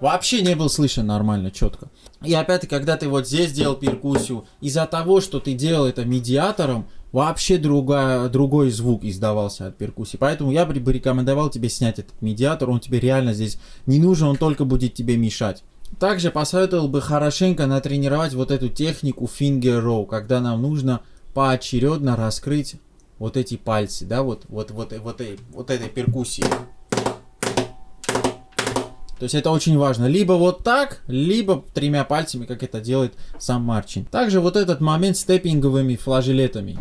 вообще не был слышен нормально, четко. И опять-таки, когда ты вот здесь делал перкуссию, из-за того, что ты делал это медиатором, вообще другой звук издавался от перкуссии. Поэтому я бы рекомендовал тебе снять этот медиатор, он тебе реально здесь не нужен, он только будет тебе мешать. Также посоветовал бы хорошенько натренировать вот эту технику finger row, когда нам нужно поочередно раскрыть вот эти пальцы, да, вот этой перкуссии. То есть это очень важно. Либо вот так, либо 3 пальцами, как это делает сам Марчин. Также вот этот момент с тэппинговыми флажолетами.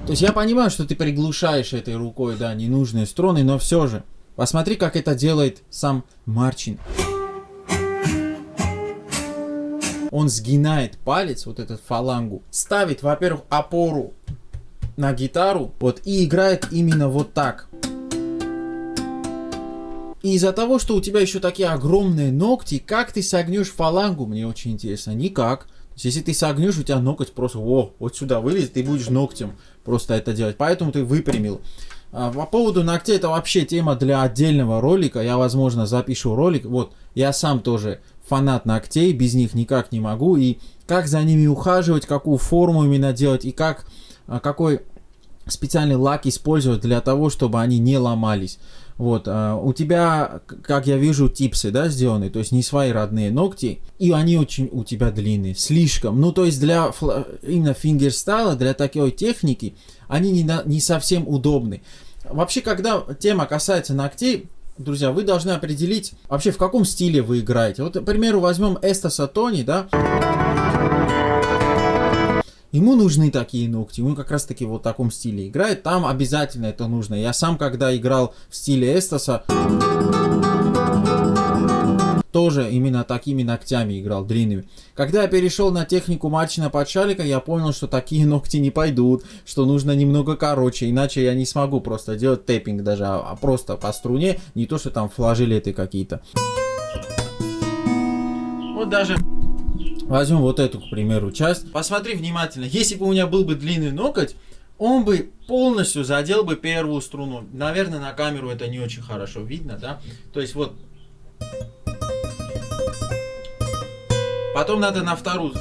То есть я понимаю, что ты приглушаешь этой рукой, да, ненужные струны, но все же. Посмотри, как это делает сам Марчин. Он сгинает палец, вот этот фалангу, ставит, во-первых, опору на гитару, вот, и играет именно вот так. И из-за того, что у тебя еще такие огромные ногти, как ты согнешь фалангу, мне очень интересно. Никак. То есть, если ты согнешь, у тебя ноготь просто вот сюда вылезет, ты будешь ногтем просто это делать. Поэтому ты выпрямил. По поводу ногтей, это вообще тема для отдельного ролика. Я, возможно, запишу ролик. Вот, я сам тоже фанат ногтей, без них никак не могу. И как за ними ухаживать, какую форму именно делать, и какой специальный лак использовать для того, чтобы они не ломались. Вот, у тебя, как я вижу, типсы, да, сделаны, то есть не свои родные ногти, и они очень у тебя длинные, слишком. Ну, то есть для именно фингерстайла, для такой техники, они не совсем удобны. Вообще, когда тема касается ногтей, друзья, вы должны определить вообще, в каком стиле вы играете. Вот, к примеру, возьмем Эстаса Тони, да. Ему нужны такие ногти, ему как раз таки вот в таком стиле играет, там обязательно это нужно. Я сам, когда играл в стиле Эстаса, тоже именно такими ногтями играл, длинными. Когда я перешел на технику Марчина Пачалика, я понял, что такие ногти не пойдут, что нужно немного короче, иначе я не смогу просто делать тэппинг даже, а просто по струне, не то, что там флажолеты какие-то. Вот даже... Возьмем вот эту, к примеру, часть. Посмотри внимательно. Если бы у меня был бы длинный ноготь, он бы полностью задел бы первую струну. Наверное, на камеру это не очень хорошо видно, да? То есть вот. Потом надо на вторую.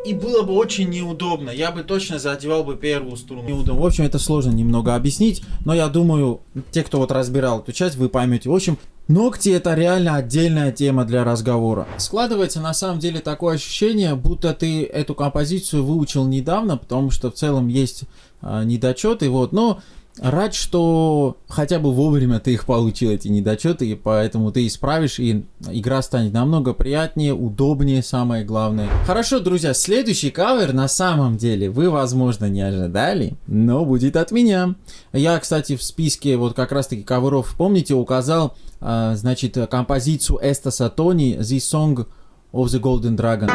И было бы очень неудобно. Я бы точно задевал бы первую струну. Неудобно. В общем, это сложно немного объяснить. Но я думаю, те, кто вот разбирал эту часть, вы поймете. В общем, ногти — это реально отдельная тема для разговора. Складывается на самом деле такое ощущение, будто ты эту композицию выучил недавно, потому что в целом есть недочеты. Вот. Но рад, что хотя бы вовремя ты их получил, эти недочеты, и поэтому ты исправишь, и игра станет намного приятнее, удобнее, самое главное. Хорошо, друзья, следующий кавер на самом деле вы, возможно, не ожидали, но будет от меня. Я, кстати, в списке вот как раз-таки каверов, помните, указал, значит, композицию Эстаса Тони «The Song of the Golden Dragon».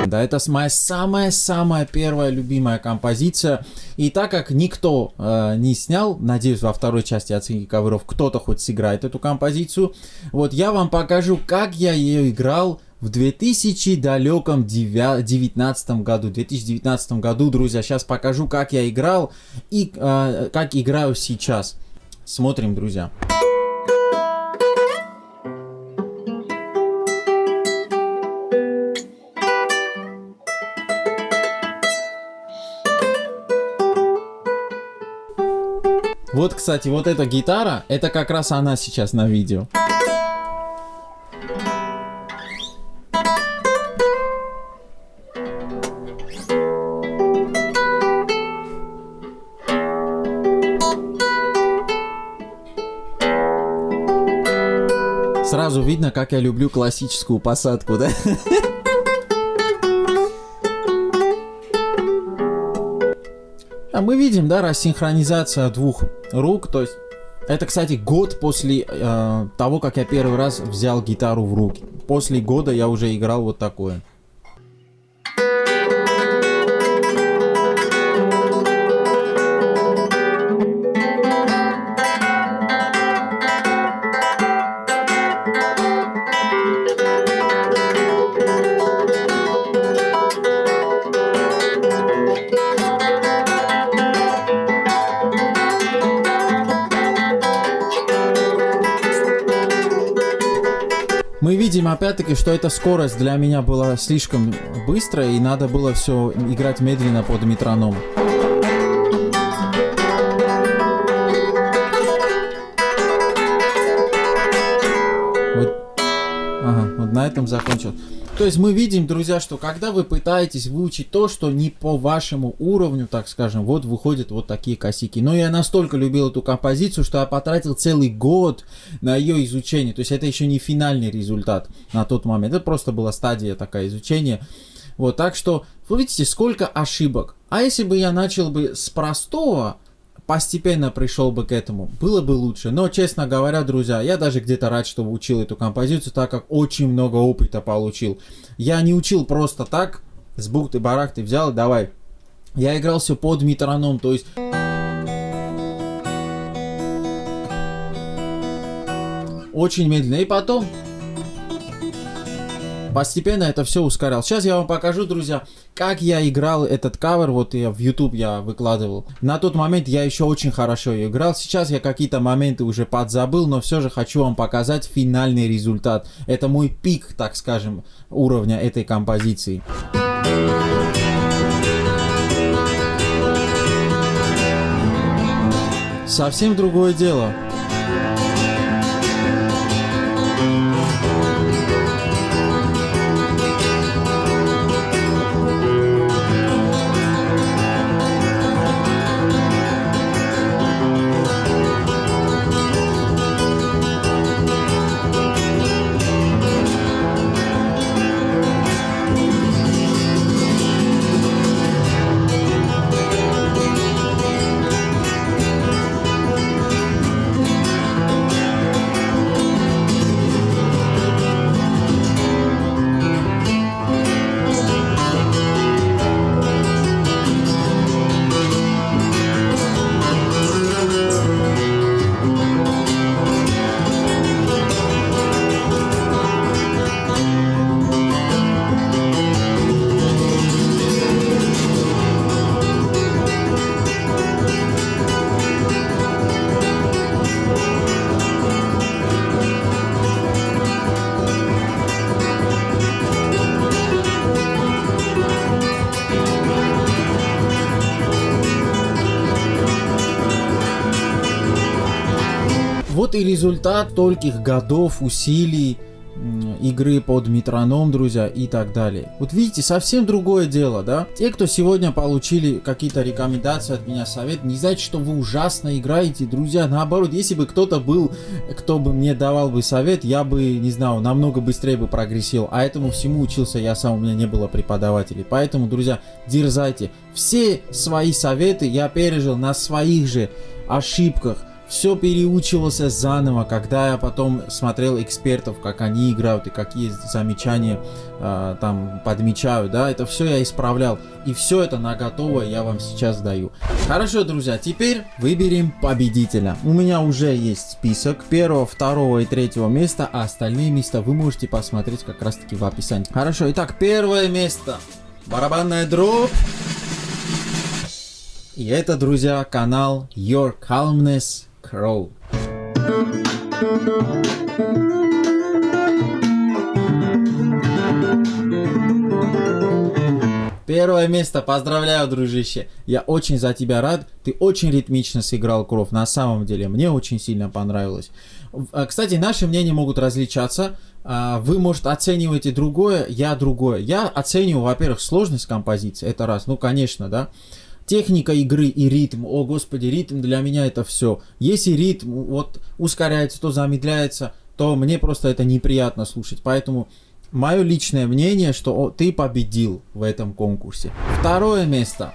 Да, это моя самая-самая первая любимая композиция. И так как никто не снял, надеюсь, во второй части оценки каверов кто-то хоть сыграет эту композицию, вот я вам покажу, как я ее играл в 2019 году. 2019 году, друзья, сейчас покажу, как я играл и как играю сейчас. Смотрим, друзья. Вот, кстати, вот эта гитара, это как раз она сейчас на видео. Сразу видно, как я люблю классическую посадку, да? А мы видим, да, рассинхронизация двух рук, то есть это, кстати, год после того, как я первый раз взял гитару в руки. После года я уже играл вот такое. Мы видим опять-таки, что эта скорость для меня была слишком быстрая, и надо было все играть медленно под метроном. Вот, ага, вот на этом закончил. То есть мы видим, друзья, что когда вы пытаетесь выучить то, что не по вашему уровню, так скажем, вот выходят вот такие косяки. Но я настолько любил эту композицию, что я потратил целый год на ее изучение. То есть это еще не финальный результат на тот момент. Это просто была стадия такая изучения. Вот, так что вы видите, сколько ошибок. А если бы я начал бы с простого, постепенно пришел бы к этому, было бы лучше. Но, честно говоря, друзья, я даже где-то рад, что учил эту композицию, так как очень много опыта получил. Я не учил просто так, с бухты-барахты взял и давай. Я играл все под метроном, то есть... Очень медленно. И потом... Постепенно это все ускорял. Сейчас я вам покажу, друзья, как я играл этот кавер. Вот я в YouTube я выкладывал. На тот момент я еще очень хорошо играл. Сейчас я какие-то моменты уже подзабыл, но все же хочу вам показать финальный результат. Это мой пик, так скажем, уровня этой композиции. Совсем другое дело. Вот и результат стольких годов, усилий, игры под метроном, друзья, и так далее. Вот видите, совсем другое дело, да? Те, кто сегодня получили какие-то рекомендации от меня, совет, не значит, что вы ужасно играете, друзья. Наоборот, если бы кто-то был, кто бы мне давал бы совет, я бы, не знаю, намного быстрее бы прогрессировал. А этому всему учился я сам, у меня не было преподавателей. Поэтому, друзья, дерзайте. Все свои советы я пережил на своих же ошибках. Все переучивался заново, когда я потом смотрел экспертов, как они играют и какие замечания там подмечают, да, это все я исправлял. И все это на готовое я вам сейчас даю. Хорошо, друзья, теперь выберем победителя. У меня уже есть список первого, второго и третьего места, а остальные места вы можете посмотреть как раз таки в описании. Хорошо, итак, первое место. Барабанная дробь. И это, друзья, канал Your Calmness Crow. Первое место, поздравляю, дружище. Я очень за тебя рад. Ты очень ритмично сыграл Кров. На самом деле, мне очень сильно понравилось. Кстати, наши мнения могут различаться. Вы, может, оцениваете другое, я другое. Я оцениваю, во-первых, сложность композиции. Это раз. Ну, конечно, да. Техника игры и ритм. О, господи, ритм для меня это все. Если ритм вот ускоряется, то замедляется, то мне просто это неприятно слушать. Поэтому мое личное мнение, что ты победил в этом конкурсе. Второе место.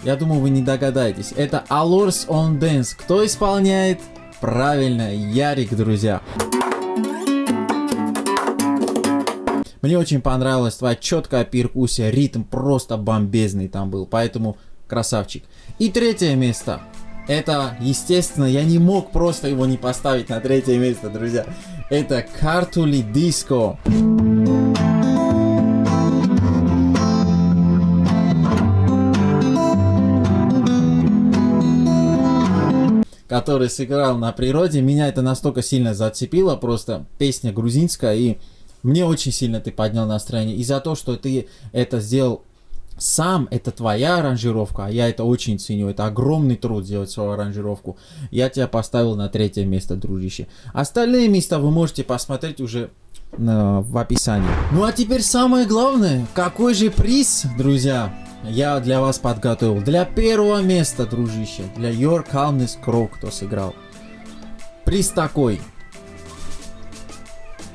Я думаю, вы не догадаетесь. Это Allures on Dance. Кто исполняет? Правильно, Ярик, друзья. Мне очень понравилась твоя четкая перкуссия. Ритм просто бомбезный там был. Поэтому красавчик. И третье место. Это, естественно, я не мог просто его не поставить на третье место, друзья. Это Cartuli Disco. Который сыграл на природе. Меня это настолько сильно зацепило. Просто песня грузинская. И мне очень сильно ты поднял настроение. И за то, что ты это сделал сам, это твоя аранжировка, а я это очень ценю. Это огромный труд сделать свою аранжировку. Я тебя поставил на третье место, дружище. Остальные места вы можете посмотреть уже в описании. Ну а теперь самое главное, какой же приз, друзья, я для вас подготовил. Для первого места, дружище, для Your Calmness Crow, кто сыграл. Приз такой.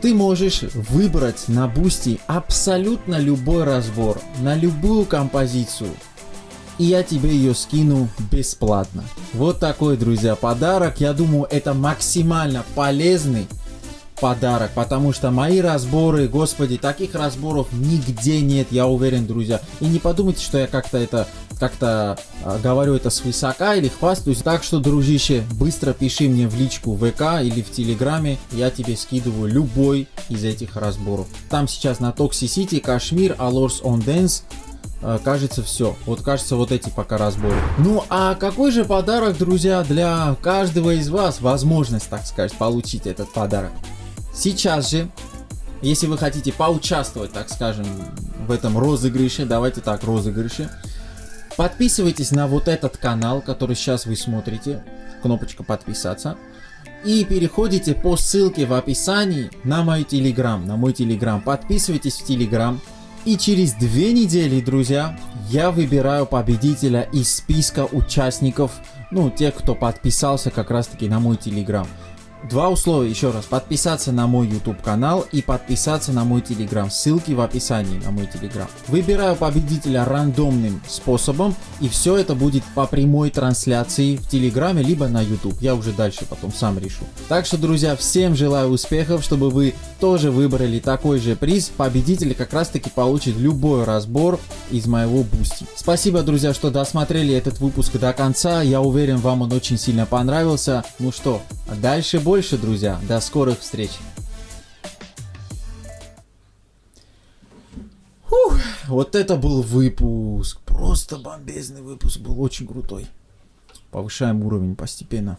Ты можешь выбрать на Бусти абсолютно любой разбор, на любую композицию. И я тебе ее скину бесплатно. Вот такой, друзья, подарок. Я думаю, это максимально полезный подарок, потому что мои разборы, господи, таких разборов нигде нет, я уверен, друзья. И не подумайте, что я как-то говорю это свысока или хвастаюсь. Так что, дружище, быстро пиши мне в личку в ВК или в Телеграме, я тебе скидываю любой из этих разборов. Там сейчас на Toxicity, Кашмир, Allures on Dance, кажется, все. Вот кажется, вот эти пока разборы. Ну а какой же подарок, друзья, для каждого из вас? Возможность, так сказать, получить этот подарок. Сейчас же, если вы хотите поучаствовать, так скажем, в этом розыгрыше, давайте так, розыгрыше, подписывайтесь на вот этот канал, который сейчас вы смотрите, кнопочка подписаться, и переходите по ссылке в описании на мой телеграм, подписывайтесь в телеграм, и через 2 недели, друзья, я выбираю победителя из списка участников, ну, тех, кто подписался как раз таки на мой телеграм. 2 условия, еще раз, подписаться на мой YouTube канал и подписаться на мой Telegram. Ссылки в описании на мой Telegram. Выбираю победителя рандомным способом, и все это будет по прямой трансляции в Телеграме, либо на YouTube. Я уже дальше потом сам решу. Так что, друзья, всем желаю успехов, чтобы вы тоже выбрали такой же приз. Победитель как раз таки получит любой разбор из моего Бусти. Спасибо, друзья, что досмотрели этот выпуск до конца. Я уверен, вам он очень сильно понравился. Ну что, дальше больше, друзья. До скорых встреч. Фух, вот это был выпуск. Просто бомбезный выпуск был. Очень крутой. Повышаем уровень постепенно.